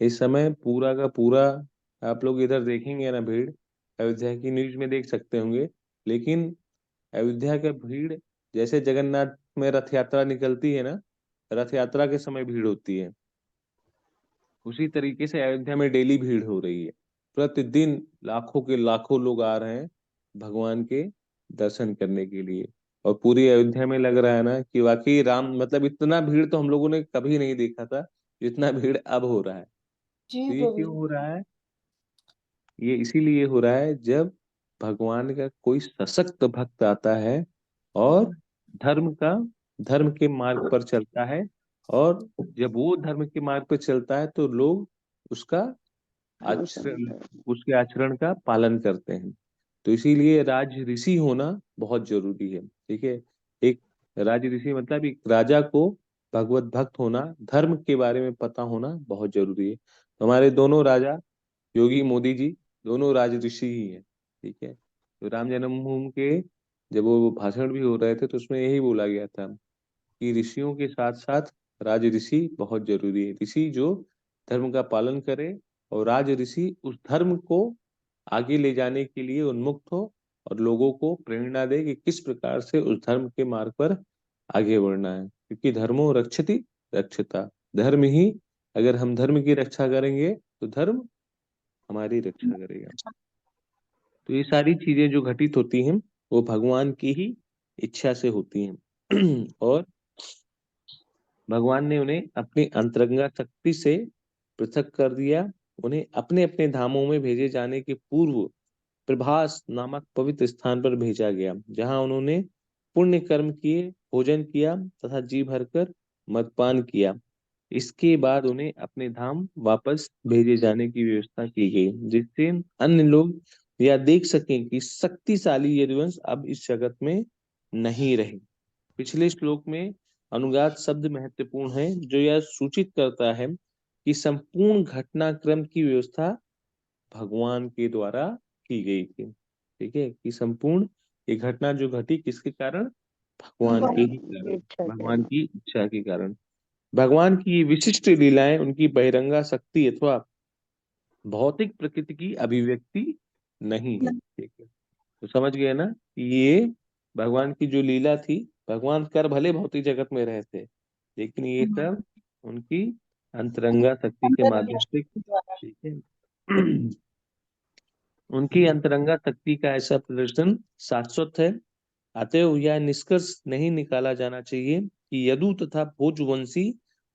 इस समय पूरा का पूरा, आप लोग इधर देखेंगे ना भीड़, अयोध्या की न्यूज में देख सकते होंगे, लेकिन अयोध्या का भीड़ जैसे जगन्नाथ में रथ यात्रा निकलती है ना, रथ यात्रा के समय भीड़ होती है, उसी तरीके से अयोध्या में डेली भीड़ हो रही है। प्रतिदिन लाखों के लाखों लोग आ रहे हैं भगवान के दर्शन करने के लिए, और पूरी अयोध्या में लग रहा है ना कि वाकई राम, मतलब इतना भीड़ तो हम लोगों ने कभी नहीं देखा था जितना भीड़ अब हो रहा है। जी तो ये प्रभु क्यों जी। हो रहा है? ये इसीलिए हो रहा है जब भगवान का कोई सशक्त भक्त आता है और धर्म का धर्म के मार्ग पर चलता है, और जब वो धर्म के मार्ग पर चलता है तो लोग उसका अनुसरण आचरण कर। उसके आचरण का पालन करते हैं। तो इसीलिए राज ऋषि होना बहुत जरूरी है। ठीक है, एक राज ऋषि मतलब एक राजा को भगवत भक्त होना, धर्म के बारे में पता होना बहुत जरूरी है। तो हमारे दोनों राजा योगी मोदी जी दोनों राज ऋषि ही हैं। ठीक है, तो राम जन्मभूमि के जब वो भाषण भी हो रहे थे तो उसमें यही बोला गया था कि ऋषियों के साथ साथ राज ऋषि बहुत जरूरी है। ऋषि जो धर्म का पालन करे और राज ऋषि उस धर्म को आगे ले जाने के लिए उन्मुक्त हो और लोगों को प्रेरणा दे कि किस प्रकार से उस धर्म के मार्ग पर आगे बढ़ना है, क्योंकि धर्मो रक्षति रक्षता। धर्म ही, अगर हम धर्म की रक्षा करेंगे तो धर्म हमारी रक्षा करेगा। तो ये सारी चीजें जो घटित होती हैं वो भगवान की ही इच्छा से होती हैं और भगवान ने उन्हें अपनी अंतरंगा शक्ति से पृथक कर दिया। उन्हें अपने अपने धामों में भेजे जाने के पूर्व प्रभास नामक पवित्र स्थान पर भेजा गया, जहां उन्होंने पुण्य कर्म किए, भोजन किया तथा जी भरकर मदपान किया। इसके बाद उन्हें अपने धाम वापस भेजे जाने की व्यवस्था की गई, जिससे अन्य लोग यह देख सकें कि शक्तिशाली यदुवंश अब इस जगत में नहीं रहे। पिछले श्लोक में अनुगात शब्द महत्वपूर्ण है, जो यह सूचित करता है कि संपूर्ण घटनाक्रम की व्यवस्था भगवान के द्वारा की गई थी। ठीक है, कि संपूर्ण ये घटना जो घटी किसके कारण? भगवान के ही कारण, भगवान की इच्छा के कारण। भगवान की ये विशिष्ट लीलाएं उनकी बहिरंगा शक्ति अथवा भौतिक प्रकृति की अभिव्यक्ति नहीं है। ठीक है, तो समझ गए ना कि ये भगवान की जो लीला थी, भगवान कर भले भौतिक जगत में रहे थे, लेकिन ये सब उनकी अंतरंगा शक्ति के माध्यम से। ठीक है उनकी अंतरंगा शक्ति का ऐसा प्रदर्शन शाश्वत है। अतएव यह निष्कर्ष नहीं निकाला जाना चाहिए कि यदु तथा भोजवंशी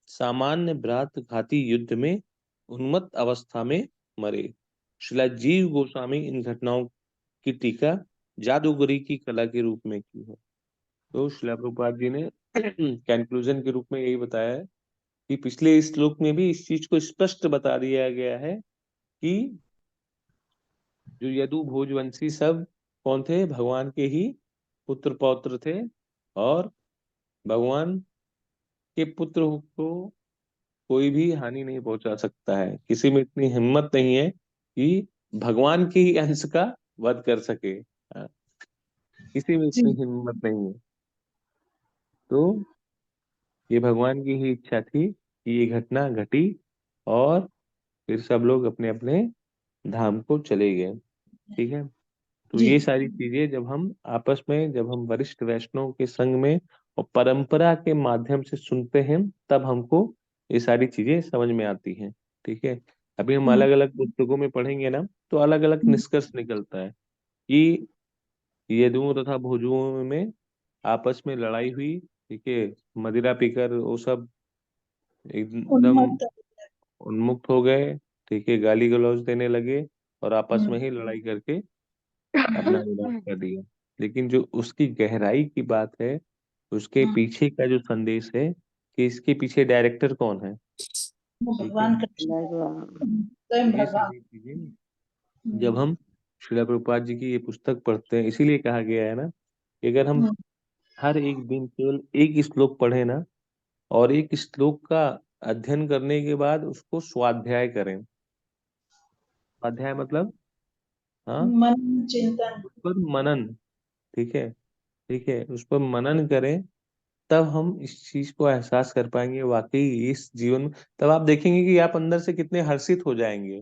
सामान्य भ्रात घाती युद्ध में उन्मत्त अवस्था में मरे। श्रीला जीव गोस्वामी इन घटनाओं की टीका जादूगरी की कला के रूप में की है। तो श्रीला प्रभुपाद जी ने कंक्लूजन के रूप में यही बताया है कि पिछले श्लोक में भी इस चीज को स्पष्ट बता दिया गया है कि जो यदु भोजवंशी सब कौन थे? भगवान के ही पुत्र पौत्र थे और भगवान के पुत्र को कोई भी हानि नहीं पहुंचा सकता है। किसी में इतनी हिम्मत नहीं है कि भगवान के ही अंश का वध कर सके। किसी में इतनी हिम्मत नहीं है। तो ये भगवान की ही इच्छा थी कि ये घटना घटी और फिर सब लोग अपने अपने धाम को चले गए। ठीक है, तो ये सारी चीजें जब हम आपस में, जब हम वरिष्ठ वैष्णव के संग में और परंपरा के माध्यम से सुनते हैं, तब हमको ये सारी चीजें समझ में आती हैं। ठीक है, अभी हम अलग अलग पुस्तकों में पढ़ेंगे ना, तो अलग अलग निष्कर्ष निकलता है कि यदुओं तथा भोजुओं में आपस में लड़ाई हुई। ठीक है, मदिरा पीकर वो सब एकदम उन्मुक्त हो गए। ठीक है, गाली गलौज देने लगे और आपस में ही लड़ाई करके अपना विनाश कर दिया। लेकिन जो उसकी गहराई की बात है, उसके पीछे का जो संदेश है कि इसके पीछे डायरेक्टर कौन है? भगवान तो ये सारी चीजें जब हम श्रीला प्रभुपाद जी की ये पुस्तक पढ़ते हैं, इसीलिए कहा गया है ना कि अगर हम हर एक दिन केवल एक श्लोक पढ़े ना, और एक श्लोक का अध्ययन करने के बाद उसको स्वाध्याय करें। स्वाध्याय मतलब मन चिंतन, उस पर मनन। ठीक है, ठीक है, उस पर मनन करें, तब हम इस चीज को एहसास कर पाएंगे वाकई इस जीवन में। तब आप देखेंगे कि आप अंदर से कितने हर्षित हो जाएंगे।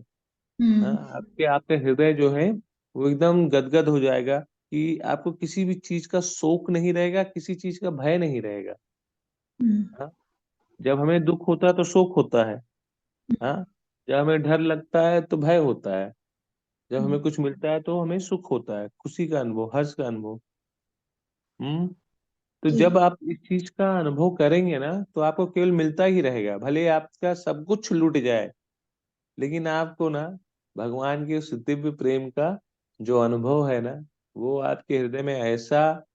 आपके आपका हृदय जो है वो एकदम गदगद हो जाएगा कि आपको किसी भी चीज का शोक नहीं रहेगा, किसी चीज का भय नहीं रहेगा। हाँ, जब हमें दुख होता है तो शोक होता है। हाँ, जब हमें डर लगता है तो भय होता है। जब हमें कुछ मिलता है तो हमें सुख होता है, खुशी का अनुभव, हर्ष का अनुभव। तो जब आप इस चीज का अनुभव करेंगे ना, तो आपको केवल मिलता ही रहेगा, भले आपका सब कुछ लूट जाए, लेकिन आपको ना भगवान के उस दिव्य प्रेम का जो अनुभव है ना, वो आपके हृदय में ऐसा,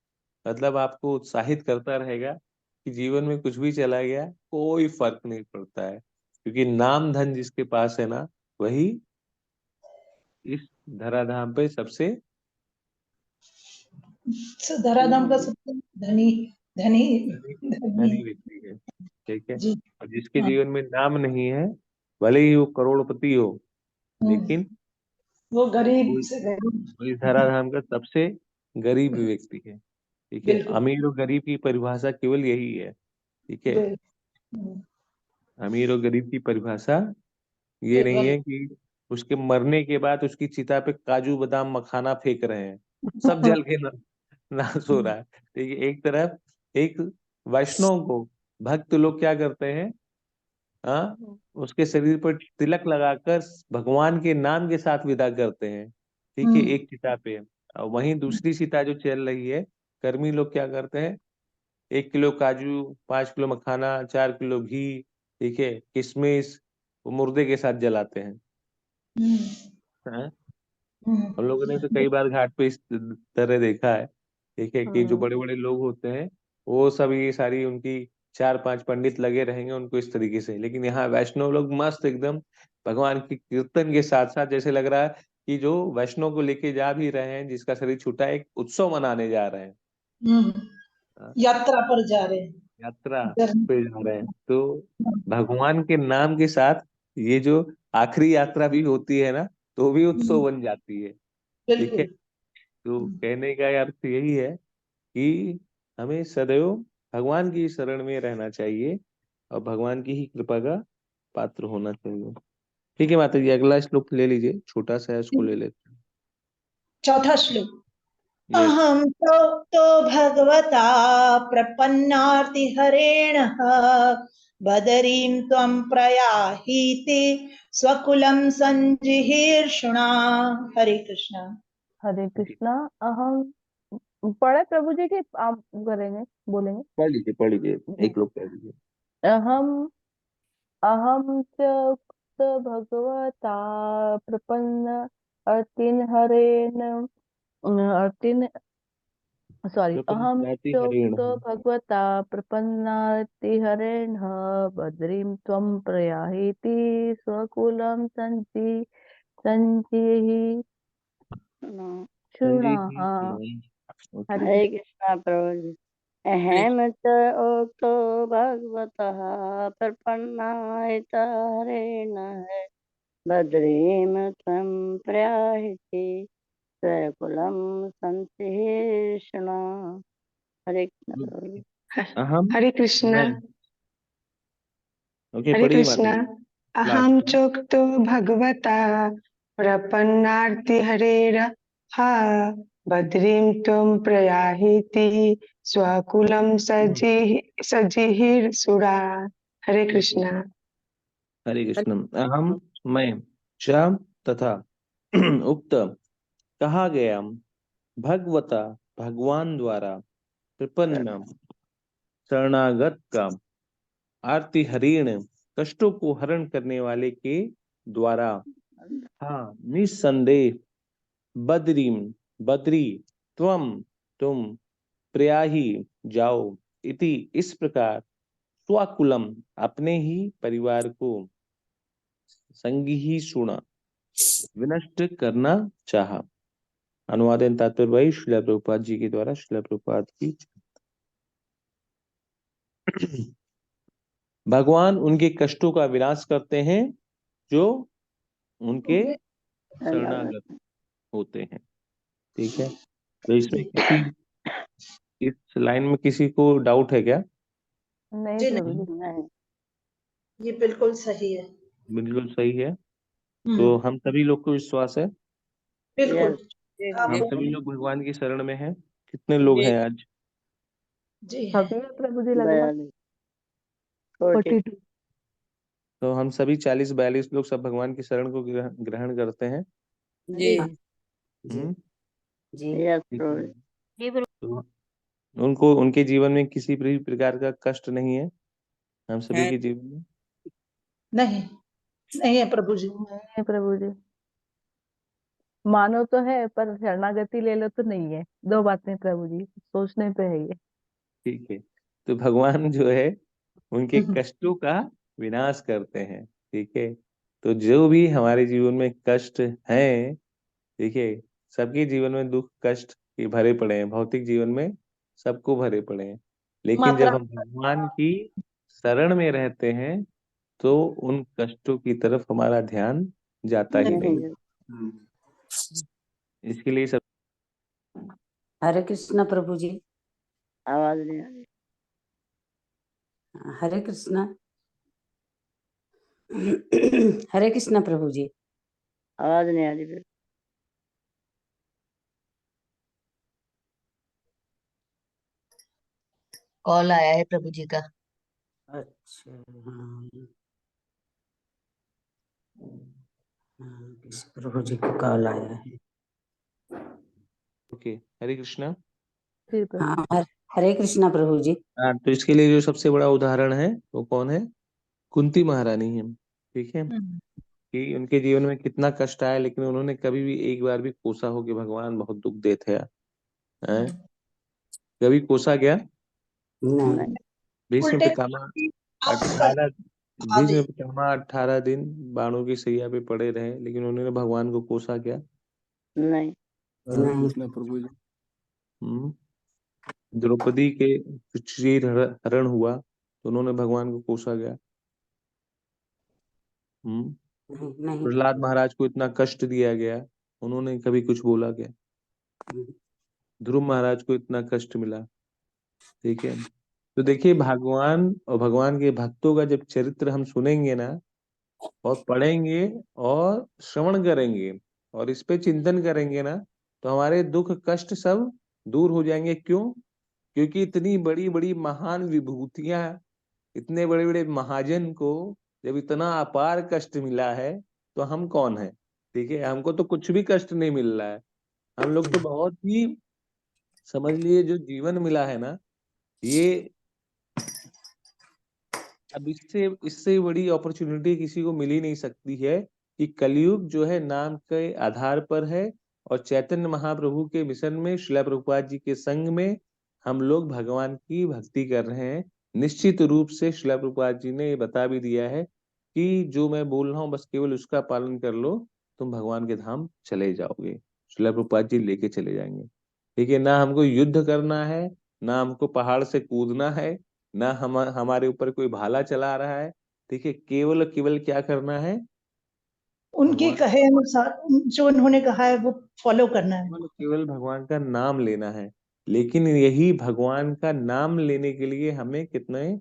मतलब आपको उत्साहित करता रहेगा कि जीवन में कुछ भी चला गया कोई फर्क नहीं पड़ता है, क्योंकि नाम धन जिसके पास है ना, वही इस धराधाम पे सबसे धराधाम का सबसे धनी धनी धनी व्यक्ति है। ठीक है, जी, और जिसके जीवन में नाम नहीं है, भले ही वो करोड़पति हो, लेकिन वो गरीब वो से गरीब। वो इस धराधाम का सबसे गरीब व्यक्ति है। ठीक है, बिल्कुल अमीर और गरीब की परिभाषा केवल यही है। ठीक है, अमीर और गरीब की परिभाषा ये नहीं है कि उसके मरने के बाद उसकी चिता पे काजू बादाम मखाना फेंक रहे हैं, सब जल के नाश हो रहा है। ठीक है, एक तरफ एक वैष्णव को भक्त लोग क्या करते हैं, हाँ, उसके शरीर पर तिलक लगाकर भगवान के नाम के साथ विदा करते हैं। ठीक है, एक चिता पे। और वहीं दूसरी चिता जो चल रही है, कर्मी लोग क्या करते हैं, 1 किलो काजू, 5 किलो मखाना, 4 किलो घी, ठीक है, किशमिश, वो मुर्दे के साथ जलाते हैं। हाँ? हम लोगों ने तो कई बार घाट पे इस तरह देखा है, ठीक है, कि जो बड़े बड़े लोग होते हैं वो सब ये सारी उनकी 4-5 पंडित लगे रहेंगे उनको इस तरीके से, लेकिन यहाँ वैष्णव लोग मस्त एकदम भगवान की कीर्तन के साथ साथ जैसे लग रहा है कि जो वैष्णव को लेके जा भी रहे हैं, जिसका शरीर छूटा है, एक उत्सव मनाने जा रहे हैं। हाँ, यात्रा पर जा रहे हैं। यात्रा पे जा रहे हैं, तो भगवान के नाम के साथ ये जो आखिरी यात्रा भी होती है ना, तो भी उत्सव बन जाती है। ठीक है, बिल्कुल। तो कहने का अर्थ यही है कि हमें सदैव भगवान की शरण में रहना चाहिए और भगवान की ही कृपा का पात्र होना चाहिए। ठीक है माता जी, अगला श्लोक ले लीजिए, छोटा सा है, उसको ले लेते हैं। चौथा श्लोक। यस। अहम तो भगवता प्रपन्नार्ति हरेण बदरीं त्वं प्रयाहीति स्वकुलं संजिहीर्षुणा। हरे कृष्णा। हरे कृष्णा। अहम पढ़े प्रभु जी की आप करेंगे, बोलेंगे? पढ़ लीजिए, जी। एक लोग पढ़ लीजिए। अहम अहम च उक्त भगवता प्रपन्न अर्तिन हरेण अर्तिन सॉरी अहम प्रपन्नाति हरेण। चोक्त भगवता प्रपन्नाति हरेण बद्रीं त्वं प्रयाहीति स्वकुलं संजीहि संजीव शुणाः। हरे हरे कृष्णा प्रभु जी। अहम च उक्तो भगवतः प्रपन्नायतरेण बद्रीं त्वं प्रयाहिति स्वकुलं संसिहिष्णा। हरे कृष्णा प्रभु जी। अहम हरे कृष्णा। मैं। ओके, हरे पढ़िए माता कृष्णा। जी अहम लास्ट में। चोक्तो भगवता प्रपन्नार्ति हरेर बद्रीं त्वं प्रयाहीति स्वकुलं सजीहिर्सुरा। हरे कृष्णा। हरे कृष्ण। अहम मैं, च तथा उक्त कहा गया, भगवता भगवान द्वारा, प्रपन्न शरणागत का, आरती हरिण कष्टों को हरण करने वाले के द्वारा, हाँ निस्संदेह, बद्रीम बद्री, त्वम तुम, प्रयाही जाओ, इति इस प्रकार, स्वकुलम अपने ही परिवार को, संगी सुना विनष्ट करना चाहा। अनुवाद एवं तात्पर्य वही श्रील प्रभुपाद जी के द्वारा। श्रील प्रभुपाद की भगवान उनके कष्टों का विनाश करते हैं जो उनके शरणागत होते हैं। ठीक है, तो इसमें किसी, इस लाइन में किसी को डाउट है क्या? नहीं जी प्रभु नहीं, जी। नहीं। ये बिल्कुल सही है। बिल्कुल सही है। तो हम सभी लोग को विश्वास है, बिल्कुल। यस हम आप सभी लोग भगवान की शरण में हैं। कितने लोग हैं आज? जी है। सभी प्रभु जी लगभग 42 42। 42। तो हम सभी 40-42 लोग सब भगवान की शरण को ग्रहण करते हैं। जी हम्म, यस ठीक प्रभु है। जी। जी प्रभु। तो उनको, उनके जीवन में किसी भी प्रकार का कष्ट नहीं है, हम सभी के जीवन में। नहीं, नहीं है प्रभु जी। नहीं है प्रभु जी। मानो तो है पर शरणागति ले लो तो नहीं है। दो बातें प्रभु जी, सोचने पे है ये। ठीक है, तो भगवान जो है उनके कष्टों का विनाश करते हैं। ठीक है, तो जो भी हमारे जीवन में कष्ट हैं, ठीक है, सबके जीवन में दुख कष्ट ये भरे पड़े हैं, भौतिक जीवन में सबको भरे पड़े हैं, लेकिन मात्रा जब हम भगवान की शरण में रहते हैं तो उन कष्टों की तरफ हमारा ध्यान जाता ही नहीं। नहीं। नहीं। इसके लिए सब हरे कृष्णा प्रभु जी। आवाज नहीं आ रही। हरे कृष्णा। हरे कृष्णा प्रभु जी। आवाज नहीं आ रही फिर। कॉल आया है प्रभु जी का। अच्छा प्रभु जी का कॉल आया है। ओके, हरे कृष्णा। जी प्रभु। हाँ हरे कृष्णा प्रभु जी। हाँ, तो इसके लिए जो सबसे बड़ा उदाहरण है वो कौन है? कुंती महारानी है। ठीक है, कि उनके जीवन में कितना कष्ट आया, लेकिन उन्होंने कभी भी एक बार भी कोसा हो कि भगवान बहुत दुख देते हैं। कभी कोसा गया? नहीं। भीष्म उल्टे पितामह आप कर 18 आदि। भीष्म पितामह 18 दिन बाणों की सैया पे पड़े रहे, लेकिन उन्होंने भगवान को कोसा क्या? नहीं। हरे कृष्णा प्रभु जी। हम्म द्रौपदी के चीर हरण हुआ तो उन्होंने भगवान को कोसा गया? हम्म नहीं नहीं प्रहलाद प्रभु। महाराज को इतना कष्ट दिया गया, उन्होंने कभी कुछ बोला क्या? ध्रुव महाराज को इतना कष्ट मिला। ठीक है, तो देखिए भगवान और भगवान के भक्तों का जब चरित्र हम सुनेंगे ना, और पढ़ेंगे और श्रवण करेंगे और इस पे चिंतन करेंगे ना, तो हमारे दुख कष्ट सब दूर हो जाएंगे। क्यों? क्योंकि इतनी बड़ी बड़ी महान विभूतियां, इतने बड़े बड़े महाजन को जब इतना अपार कष्ट मिला है, तो हम कौन है? ठीक है, हमको तो कुछ भी कष्ट नहीं मिल रहा है। हम लोग तो बहुत ही, समझ लिए, जो जीवन मिला है ना, ये अब इससे इससे बड़ी अपॉर्चुनिटी किसी को मिल ही नहीं सकती है कि कलयुग जो है नाम के आधार पर है, और चैतन्य महाप्रभु के मिशन में, श्रील प्रभुपाद जी के संग में हम लोग भगवान की भक्ति कर रहे हैं। निश्चित रूप से श्रील प्रभुपाद जी ने ये बता भी दिया है कि जो मैं बोल रहा हूँ बस केवल उसका पालन कर लो, तुम भगवान के धाम चले जाओगे। श्रील प्रभुपाद जी लेके चले जाएंगे। ठीक है, ना हमको युद्ध करना है, ना हमको पहाड़ से कूदना है, ना हमारे ऊपर कोई भाला चला रहा है। ठीक है, केवल केवल क्या करना है? उनके भगवान, कहे अनुसार जो उन्होंने कहा है वो फॉलो करना है। केवल केवल भगवान का नाम लेना है। लेकिन यही भगवान का नाम लेने के लिए हमें कितने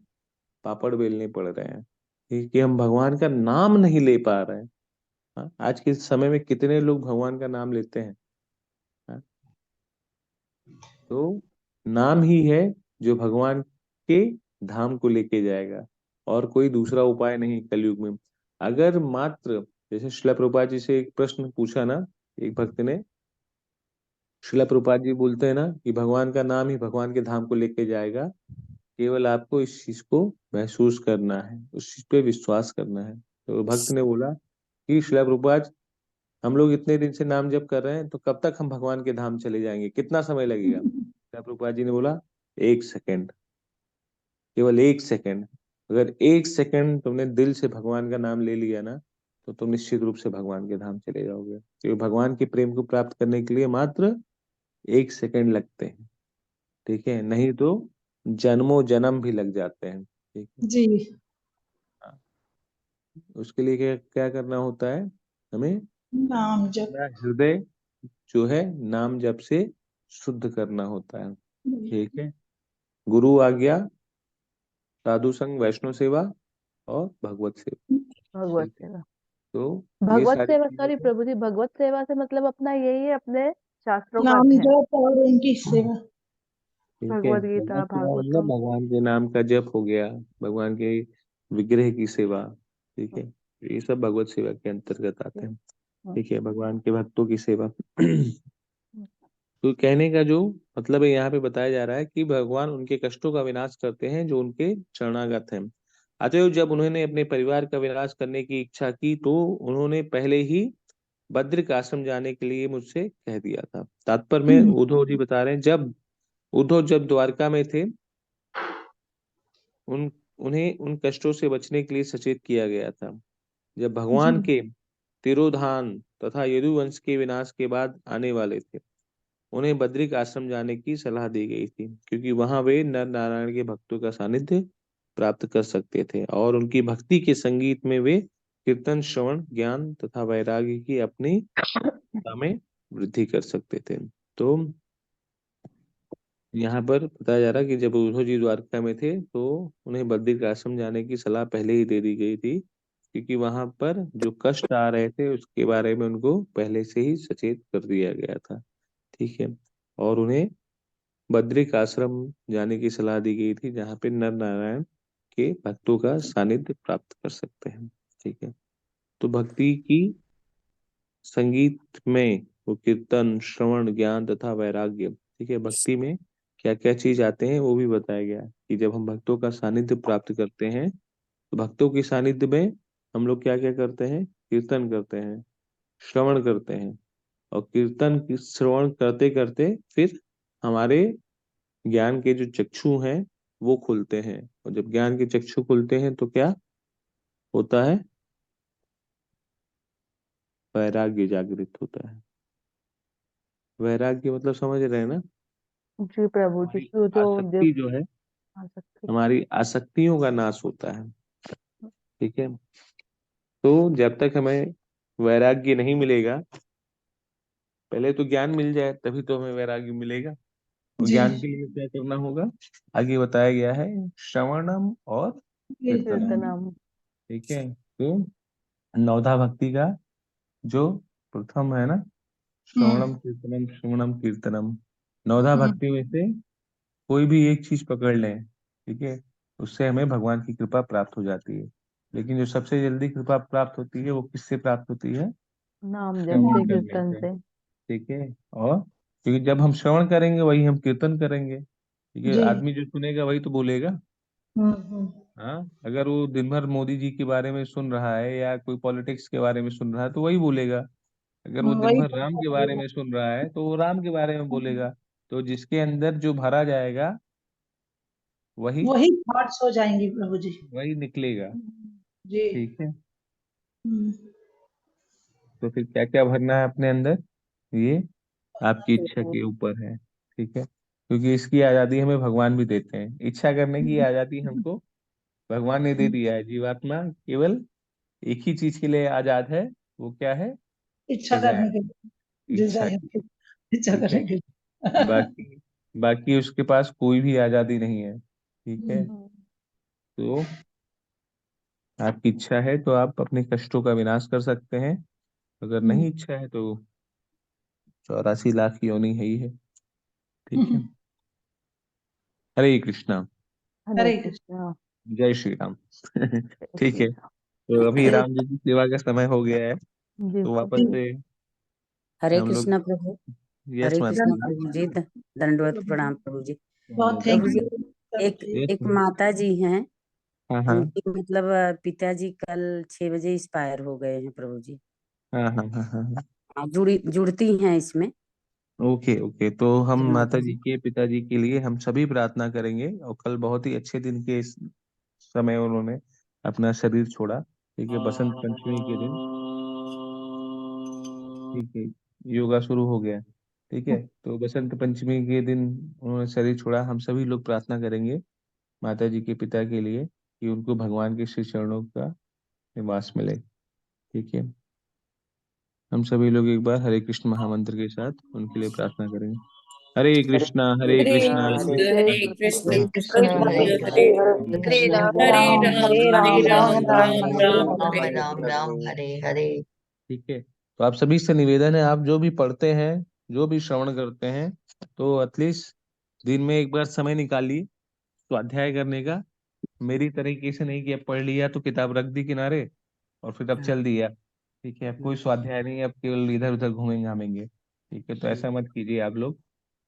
पापड़ बेलने पड़ रहे हैं, कि हम भगवान का नाम नहीं ले पा रहे हैं। हाँ? आज के समय में कितने लोग भगवान का नाम लेते हैं? हाँ? तो नाम ही है जो भगवान के धाम को लेके जाएगा, और कोई दूसरा उपाय नहीं कलयुग में। अगर मात्र, जैसे श्रील प्रभुपाद जी से एक प्रश्न पूछा ना एक भक्त ने, श्रील प्रभुपाद जी बोलते हैं ना कि भगवान का नाम ही भगवान के धाम को लेके जाएगा, केवल आपको इस चीज को महसूस करना है, उस चीज पे विश्वास करना है। तो भक्त ने बोला कि श्रील प्रभुपाद, हम लोग इतने दिन से नाम जप कर रहे हैं, तो कब तक हम भगवान के धाम चले जाएंगे, कितना समय लगेगा? प्रभुपाद जी ने बोला, 1 सेकंड, केवल 1 सेकंड। अगर 1 सेकंड तुमने दिल से भगवान का नाम ले लिया ना, तो तुम निश्चित रूप से भगवान के धाम चले जाओगे। क्योंकि भगवान के प्रेम को प्राप्त करने के लिए मात्र 1 सेकंड लगते हैं। ठीक है, नहीं तो जन्मों जन्म भी लग जाते हैं। ठीक है, जी। हाँ। उसके लिए क्या क्या करना होता है? हमें नाम जप। अपना हृदय जो है नाम जप से शुद्ध करना होता है। ठीक है, गुरु आज्ञा, साधु संग, वैष्णव सेवा और भगवत सेवा। भगवत ठीक है, सेवा। तो ये भगवत सारी सेवा, चीजें सॉरी को, प्रभु जी, भगवत सेवा से मतलब अपना यही है, अपने शास्त्रों का नाम अध्ययन। जप और उनकी सेवा। ठीक है, भगवत गीता, भगवत सेवा मतलब भागवतम। भगवान के नाम का जप हो गया, भगवान के विग्रह की सेवा। ठीक है, ये सब भगवत सेवा के अंतर्गत आते हैं। ठीक है, भगवान के भक्तों की सेवा। तो कहने का जो मतलब है, यहाँ पे बताया जा रहा है कि भगवान उनके कष्टों का विनाश करते हैं जो उनके शरणागत हैं। अतएव जब उन्होंने अपने परिवार का विनाश करने की इच्छा की, तो उन्होंने पहले ही बद्रिक आश्रम जाने के लिए मुझसे कह दिया था। तात्पर्य में उद्धव जी बता रहे हैं, जब द्वारका में थे, उन्हें उन कष्टों से बचने के लिए सचेत किया गया था। जब जी। भगवान के तिरोधान तथा यदुवंश के विनाश के बाद आने वाले थे, उन्हें बद्रिक आश्रम जाने की सलाह दी गई थी, क्योंकि वहां वे नर नारायण के भक्तों का सानिध्य प्राप्त कर सकते थे, और उनकी भक्ति के संगीत में वे कीर्तन, श्रवण, ज्ञान तथा वैराग्य की अपनी में वृद्धि कर सकते थे। तो यहाँ पर बताया जा रहा है कि जब उद्धव जी द्वारका में थे, तो उन्हें बद्रिक आश्रम जाने की सलाह पहले ही दे दी गई थी, क्योंकि वहां पर जो कष्ट आ रहे थे उसके बारे में उनको पहले से ही सचेत कर दिया गया था। ठीक है। और उन्हें बद्रिक आश्रम जाने की सलाह दी गई थी, जहाँ पे नर नारायण के भक्तों का सानिध्य प्राप्त कर सकते हैं। ठीक है। तो भक्ति की संगीत में वो कीर्तन, श्रवण, ज्ञान तथा वैराग्य। ठीक है। भक्ति में क्या क्या चीज आते हैं वो भी बताया गया कि जब हम भक्तों का सानिध्य प्राप्त करते हैं तो भक्तों के सानिध्य में हम लोग क्या क्या करते हैं? कीर्तन करते हैं, श्रवण करते हैं, और कीर्तन की श्रवण करते करते फिर हमारे ज्ञान के जो चक्षु हैं वो खुलते हैं। और जब ज्ञान के चक्षु खुलते हैं तो क्या होता है? वैराग्य जागृत होता है। वैराग्य मतलब समझ रहे हैं ना? जी प्रभु जी, हमारी तो जो आसक्ति जो है, आ सकती। हमारी आसक्तियों का नाश होता है। ठीक है। तो जब तक हमें वैराग्य नहीं मिलेगा, पहले तो ज्ञान मिल जाए तभी तो हमें वैराग्य मिलेगा। और जी ज्ञान के लिए क्या करना होगा? आगे बताया गया है, श्रवणम और कीर्तनम। कीर्तनम। ठीक है। तो नवधा भक्ति का जो प्रथम है ना, श्रवणम कीर्तनम, श्रवणम कीर्तनम। नवधा भक्ति में से कोई भी एक चीज पकड़ लें, ठीक है, उससे हमें भगवान की कृपा प्राप्त हो जाती है। लेकिन जो सबसे जल्दी कृपा प्राप्त होती है वो किससे प्राप्त होती है? नाम जप श्रवण से, करने कीर्तन से। से। ठीक है। और क्योंकि जब हम श्रवण करेंगे वही हम कीर्तन करेंगे। ठीक है। जी आदमी जो सुनेगा वही तो बोलेगा। हम्म। हाँ, अगर वो दिन भर मोदी जी के बारे में सुन रहा है या कोई पॉलिटिक्स के बारे में सुन रहा है तो वही बोलेगा। अगर वो दिन वही भर राम के बारे में सुन रहा है तो वो राम के बारे में बोलेगा। तो जिसके अंदर जो भरा जाएगा वही वही थॉट्स हो जाएंगी प्रभु जी। वही निकलेगा। जी ठीक है। हम्म। तो फिर क्या क्या भरना है अपने अंदर, ये आपकी इच्छा के ऊपर है। ठीक है। क्योंकि इसकी आजादी हमें भगवान भी देते हैं, इच्छा करने की आजादी हमको भगवान ने दे दिया है। जीवात्मा केवल एक ही चीज के लिए आजाद है, वो क्या है? इच्छा करने डिजायर, के लिए, इच्छा डिजायर, की। इच्छा ठीक है। करने के लिए। बाकी बाकी उसके पास कोई भी आजादी नहीं है। ठीक है। तो आपकी इच्छा है तो आप अपने कष्टों का विनाश कर सकते हैं। अगर नहीं इच्छा है तो 84 लाख योनि है ही है। ठीक है। हरे कृष्णा। हरे हरे कृष्ण। कृष्णा। जय श्री राम। जय ठीक श्री है। राम। तो अभी हरे राम जी की सेवा का समय हो गया है, जी तो वापस प्रभु। से हरे हम लोग। कृष्णा प्रभु। यस हरे माता कृष्णा जी। प्रभु जी, दंडवत प्रणाम प्रभु जी। बहुत प्रभु थैंक जी, यू एक जी। यस एक मैम। माता जी हैं, हाँ हाँ उनकी मतलब पिताजी कल 6 बजे एक्सपायर हो गए हैं प्रभु जी। हाँ हाँ हाँ हाँ। हाँ, जुड़ती हैं इसमें। Okay okay. तो हम जी माता माता जी जी। के पिताजी के लिए हम सभी प्रार्थना करेंगे। और कल बहुत ही अच्छे दिन के इस समय उन्होंने अपना शरीर छोड़ा। ठीक है। बसंत पंचमी के दिन। ठीक है। योगा शुरू हो गया। ठीक है। तो बसंत पंचमी के दिन उन्होंने शरीर छोड़ा। हम सभी लोग प्रार्थना करेंगे माता जी के पिता के लिए कि उनको भगवान के श्री चरणों का निवास मिले। ठीक है। हम सभी लोग एक बार हरे कृष्ण महामंत्र के साथ उनके लिए प्रार्थना करेंगे। हरे हरे कृष्णा, हरे हरे कृष्णा, हरे कृष्ण कृष्ण हरे हरे कृष्ण हरे कृष्ण कृष्ण कृष्ण हरे कृष्ण कृष्ण हरे हरे राम हरे हरे राम राम राम राम राम हरे राम राम हरे हरे। ठीक है। तो आप सभी से निवेदन है, आप जो भी पढ़ते हैं, जो भी श्रवण करते हैं, तो एटलीस्ट दिन में एक बार समय निकालिए स्वाध्याय करने का। मेरी तरीके से नहीं कि अब पढ़ लिया तो किताब रख दी किनारे और फिर अब चल दिया। ठीक है। अब कोई स्वाध्याय नहीं, अब केवल इधर उधर घूमेंगे घामेंगे। ठीक है। तो ऐसा मत कीजिए आप लोग।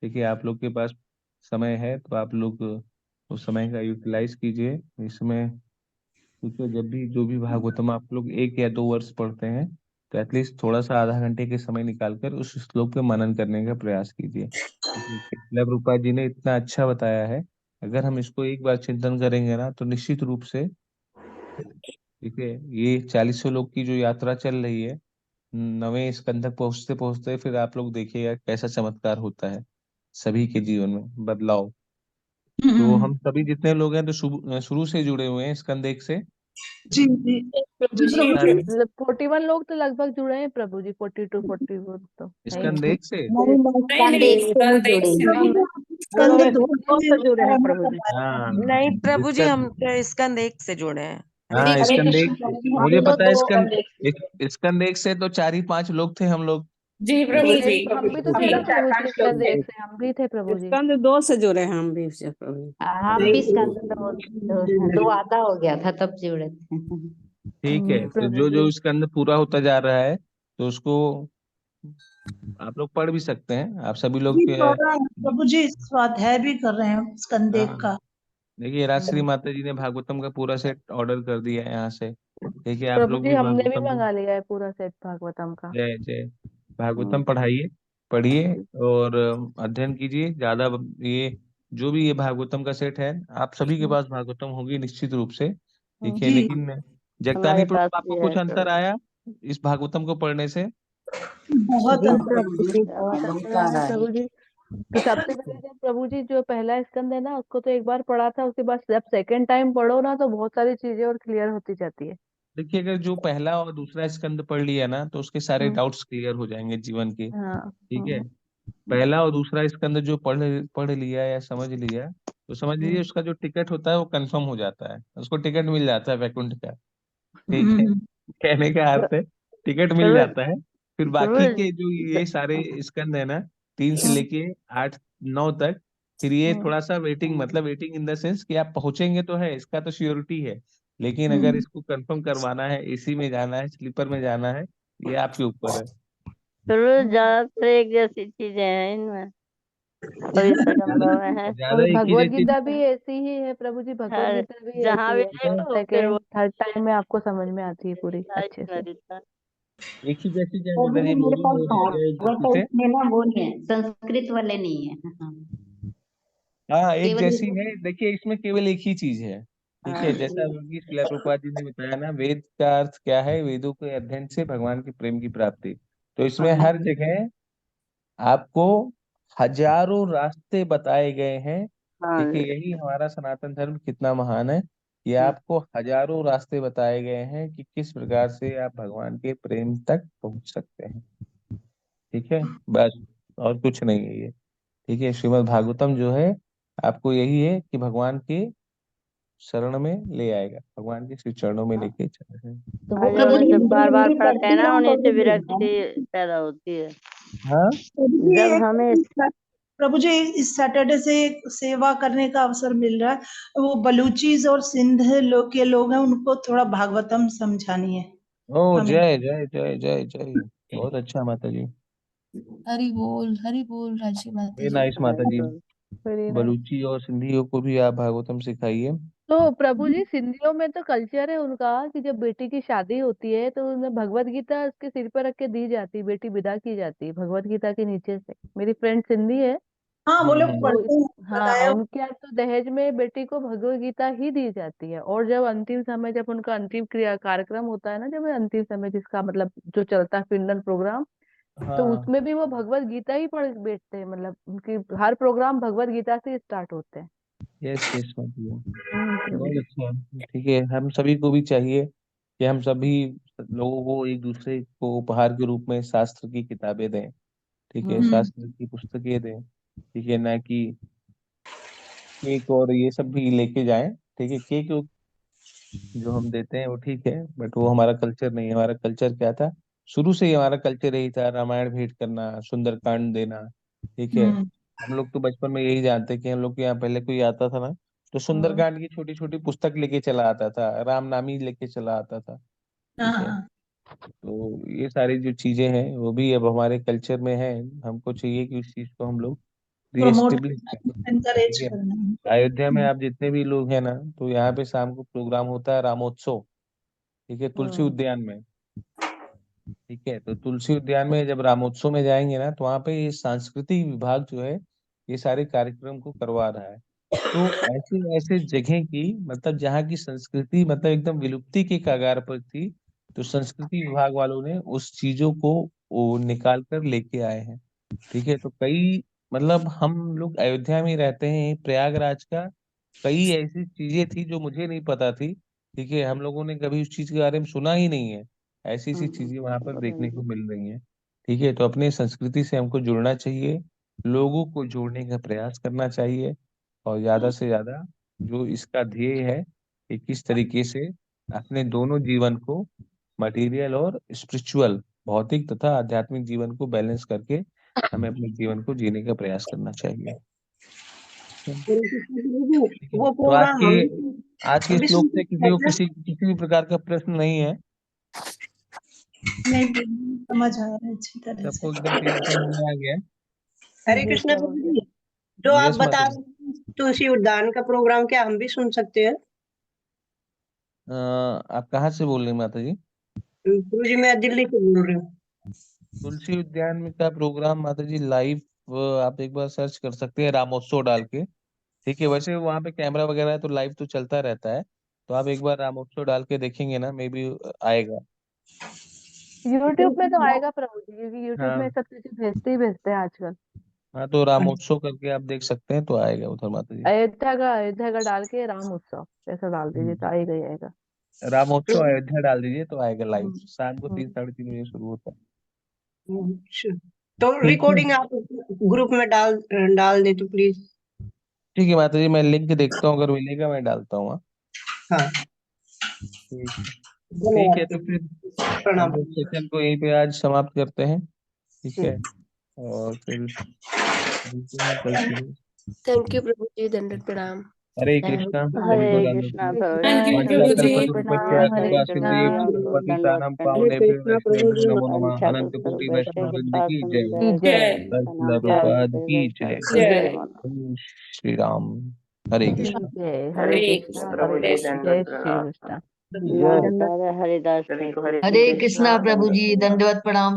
ठीक है। आप लोग के पास समय है तो आप लोग उस समय का यूटिलाइज कीजिए इसमें। क्योंकि जब भी जो भी भागवतम आप लोग 1 या 2 वर्ष पढ़ते हैं तो एटलीस्ट थोड़ा सा आधा घंटे के समय निकालकर उस श्लोक पे मनन करने का प्रयास कीजिए। शिला प्रभुपाद जी ने इतना अच्छा बताया है, अगर हम इसको एक बार चिंतन करेंगे ना तो निश्चित रूप से, ठीक है, ये 40 लोग की जो यात्रा चल रही है, 9वें स्कंध तक पहुंचते पहुंचते फिर आप लोग देखिएगा कैसा चमत्कार होता है सभी के जीवन में बदलाव। तो हम सभी जितने लोग हैं तो शुरू से जुड़े हुए हैं स्कंद 1 से। जी जी प्रभु जी जी, प्रभु जी। सारे 41 लोग तो लगभग जुड़े हैं प्रभु जी, 42 44 तो है ही। स्कंद 1 से। नहीं नहीं, नहीं स्कंद नहीं एक से नहीं स्कंद एक जुड़ी से हूँ। नहीं। स्कंद दोनों दो दो से जुड़े हैं प्रभु जी। हाँ। नहीं प्रभु जी, जिसका हम तो स्कंद 1 से जुड़े हैं। हाँ हरे स्कंद एक, कृष्ण मुझे हम तो पता है दो स्कंद एक से तो 4 ही 5 लोग थे हम लोग। जी प्रभु जी। हम भी तो थे ना प्रभु जी, स्कंद एक से हम भी थे प्रभु जी। स्कंद 2 से जुड़े हैं हम भी उससे प्रभु जी। हम भी स्कंद दो आधा हो गया था तब जुड़े थे। ठीक है, तो प्रभु जो जी। जो स्कंद पूरा होता जा रहा है तो उसको आप लोग पढ़ भी सकते हैं, आप सभी लोग जी के। पढ़ रहे हैं प्रभु जी, स्वाध्याय भी कर रहे हैं स्कंदेक हाँ का। देखिए, राजश्री माता जी ने भागवतम का पूरा सेट ऑर्डर कर दिया है यहाँ से। ठीक है, आप प्रभु लोग जी भी हमने भी भागवतम को मंगा लिया है पूरा सेट भागवतम का। जय जय भागवतम पढ़ाइए, पढ़िए और अध्ययन कीजिए ज्यादा। ये जो भी ये भागवतम का सेट है, आप सभी के पास भागवतम होगी निश्चित रूप से। ठीक है, जी लेकिन जगतानी हमारे पास प्रभु आपको भी है कुछ अंतर प्रभु। आया इस भागवतम को पढ़ने से? बहुत जी अंतर। प्रभु जी बहुत बहुत अंतर आया सारा है। प्रभु जी। कि सबसे पहले जब प्रभु जी जो पहला स्कंद है ना उसको तो एक बार पढ़ा था, उसके बाद जब सेकंड टाइम पढ़ो ना तो बहुत सारी चीजें और क्लियर होती जाती है। देखिए, अगर जो पहला और दूसरा स्कंद पढ़ लिया ना तो उसके सारे हम्म। डाउट्स क्लियर हो जाएंगे जीवन के। हाँ। ठीक है, पहला और दूसरा स्कंद जो पढ़ पढ़ लिया या समझ लिया तो समझ लीजिए हम्म। उसका जो टिकट होता है वो कंफर्म हो जाता है, उसको टिकट मिल जाता है वैकुंठ का। ठीक है, हम्म, कहने का अर्थ है टिकट मिल प्रभु जाता है। फिर बाकी प्रभु के जो ये सारे स्कंद है ना, 3 से लेके 8 9 तक, फिर ये हम्म। थोड़ा सा वेटिंग, मतलब वेटिंग इन द सेंस कि आप पहुंचेंगे तो है, इसका तो श्योरिटी है। लेकिन अगर हम्म। इसको कंफर्म करवाना है, एसी में जाना है, स्लीपर में जाना है, ये आपके ऊपर है। प्रभु, ज्यादातर एक जैसी चीजें हैं इनमें, कभी ज्यादा संभव है। ज्यादा और एक ही भगवत जैसी। गीता भी ऐसी ही है प्रभु जी, भगवत हर गीता भी जहाँ ऐसी भी है, मतलब देखो फिर वो सेकेंड थर्ड टाइम में आपको समझ में आती है पूरी अच्छे से। एक ही जैसी क्या प्रभु मतलब जी ये मेरे लोडिंग पास हो रही है एक जैसी भागवत से? इसमें ना वो नहीं है, संस्कृत वाले नहीं है। हाँ एक केवल जैसी है, देखिए इसमें केवल एक ही चीज है। ठीक है, हाँ जैसा कि श्रील प्रभुपाद जी ने बताया ना, वेद का अर्थ क्या है? वेदों के अध्ययन से भगवान के प्रेम की प्राप्ति। तो इसमें हर जगह आपको हजारों रास्ते बताए गए हैं। ठीक है, हाँ यही हमारा सनातन धर्म कितना महान है कि आपको हजारों रास्ते बताए गए हैं कि किस प्रकार से आप भगवान के प्रेम तक पहुंच सकते हैं। ठीक है, बस और कुछ नहीं है ये। ठीक है, श्रीमद् भागवतम जो है आपको यही है कि भगवान के शरण में ले आएगा, भगवान के श्री चरणों में लेके चलेगा। तो वो और प्रभु जो जी जब बार बार हिंदी पढ़ते हैं पढ़ती ना हूँ उन्हीं तो से भी है विरक्ति ना। पैदा होती है। हाँ प्रभु जी जब हमें प्रभु जी इस सैटरडे से सेवा करने का अवसर मिल रहा है। वो बलूचीज और सिंध लोग के लोग हैं, उनको थोड़ा भागवतम समझानी है ओ हमें। जय जय जय जय जय, बहुत अच्छा माता जी। हरि बोल राजी माता वेरी जी। नाइस माता जी। Very nice. बलूची और सिंधियों को भी आप भागवतम सिखाइए। तो प्रभु जी सिंधियों में तो कल्चर है उनका कि जब बेटी की शादी होती है तो उन्हें भगवत गीता उसके सिर पर रख के दी जाती है, बेटी विदा की जाती है भगवत गीता के नीचे से। मेरी फ्रेंड सिंधी है। हाँ वो लोग तो पढ़ते हैं, हाँ, बताया। उनके यहाँ तो दहेज में बेटी को भगवत गीता ही दी जाती है। और जब अंतिम समय, जब उनका अंतिम क्रिया कार्यक्रम होता है ना, जब अंतिम समय जिसका मतलब जो चलता है पिंडन प्रोग्राम, तो हाँ उसमें भी वो भगवत गीता ही पढ़ बैठते हैं, मतलब उनकी हर प्रोग्राम भगवत गीता से स्टार्ट होते हैं। यस यस माता जी, प्रभु बहुत जी। अच्छा। ठीक है, हम सभी को भी चाहिए कि हम सभी लोगों को एक दूसरे को उपहार के रूप में शास्त्र की किताबें दें। ठीक है, हम्म। शास्त्र की पुस्तकें दें। ठीक है, ना कि केक और ये सब भी लेके जाएं। ठीक है, केक जो हम देते हैं वो ठीक है, बट वो हमारा कल्चर नहीं है। हमारा कल्चर क्या था? शुरू से ही हमारा कल्चर यही था, रामायण भेंट करना, सुंदरकांड देना। ठीक है, हम्म। हम लोग तो बचपन में यही जानते कि हम लोग के यहाँ पहले कोई आता था ना तो हम्म। सुंदरकांड की छोटी छोटी पुस्तक लेके चला आता था, रामनामी लेके चला आता था। हाँ ठीक है, हाँ। तो ये सारी जो चीजें हैं वो भी अब हमारे कल्चर में है। हमको चाहिए कि उस चीज को हम लोग प्रमोट रीएस्टेब्लिश करना, करें। ठीक एनकरेज है, करना हमको। अयोध्या में आप जितने भी लोग हैं ना, तो यहाँ पे शाम को प्रोग्राम होता है रामोत्सव। ठीक है, तुलसी हम्म। उद्यान में। ठीक है, तो तुलसी उद्यान में जब रामोत्सव में जाएंगे ना तो वहाँ पे ये सांस्कृतिक विभाग जो है ये सारे कार्यक्रम को करवा रहा है। तो ऐसे ऐसे जगह की, मतलब जहाँ की संस्कृति मतलब एकदम विलुप्ति के कगार पर थी, तो संस्कृति विभाग वालों ने उस चीजों को वो निकाल कर लेके आए हैं। ठीक है, तो कई, मतलब हम लोग अयोध्या में रहते हैं, प्रयागराज का कई ऐसी चीजें थी जो मुझे नहीं पता थी। ठीक है, हम लोगों ने कभी उस चीज के बारे में सुना ही नहीं है। ऐसी ऐसी चीजें वहां पर देखने को मिल रही हैं। ठीक है, तो अपने संस्कृति से हमको जुड़ना चाहिए, लोगों को जोड़ने का प्रयास करना चाहिए, और ज्यादा से ज्यादा जो इसका ध्येय है कि किस तरीके से अपने दोनों जीवन को, मटेरियल और स्पिरिचुअल, भौतिक तथा आध्यात्मिक जीवन को बैलेंस करके हमें अपने जीवन को जीने का प्रयास करना चाहिए। वो तो आज प्रोग्राम के हम भी श्लोक सुन से किसी को किसी भी प्रकार का प्रश्न नहीं है? नहीं, समझ आया अच्छी तरह से। सबको एकदम क्लियर समझ में आ गया? हरे कृष्णा प्रभु जी, जो आप यस बता माता रहे हैं तुलसी उद्यान का प्रोग्राम, क्या हम भी सुन सकते हैं? आप कहाँ से बोल रही हैं माता जी? गुरु जी, मैं दिल्ली से बोल रही हूँ। तुलसी उद्यान में का प्रोग्राम माता जी लाइव आप एक बार सर्च कर सकते हैं रामोत्सव डाल के। ठीक है, वैसे वहाँ पे कैमरा वगैरह है तो लाइव तो चलता रहता है, तो आप एक बार रामोत्सव डाल के देखेंगे ना, मे बी आएगा। यूट्यूब में तो आएगा प्रभु जी, क्योंकि यूट्यूब में हाँ सब चीजें भेजते ही भेजते हैं आजकल। हाँ, तो रामोत्सव करके आप देख सकते हैं, तो आएगा उधर माता जी। अयोध्या का डाल के राम उत्सव ऐसा डाल दीजिए तो आएगा ही आएगा। रामोत्सव अयोध्या डाल दीजिए तो आएगा लाइव। हम्म, शाम को 3 हम्म। साढ़े 3 बजे शुरू होता है। अच्छा, तो ठीक है, रिकॉर्डिंग आप ग्रुप में डाल दे तो प्लीज। ठीक है माता जी, मैं लिंक देखता हूँ, अगर मिलेगा मैं डालता हूँ। हाँ, हाँ, ठीक है। ठीक है, धन्यवाद तो फिर हम प्रणाम। लोग सेशन को यहीं पे आज समाप्त करते हैं। ठीक है, और फिर मिलते हैं कल सुबह। थैंक यू प्रभु जी, दंडवत प्रणाम। हरे कृष्णा, सभी को हरे दंडवत कृष्णा प्रणाम। प्रभु थैंक जी, यू वांछा प्रभु जी। दंडवत कल्पतरुभ्यश्च प्रणाम, हरे कृपा कृष्णा सिंधुभ्यो प्रभु, दंडवत पतितानां प्रणाम। पावनेभ्यो कृष्णा प्रभु जी। वैष्णवेभ्यो नमो नमः। वांछा अनंत कोटि कल्पतरुभ्यश्च वैष्णव वृंद कृपा की जय। सिंधुभ्यश्च जय श्रील पतितानां प्रभुपाद की पावनेभ्यो जय। जय। वैष्णवेभ्यो नमः। जय श्री राम। हरे कृष्णा। जय हरे हरे कृष्णा, कृष्णा, हरे जय कृष्णा, श्री जय श्री कृष्ण। जय हरे हरिदास ठाकुर। हरे कृष्णा प्रभु जी, दंडवत प्रणाम।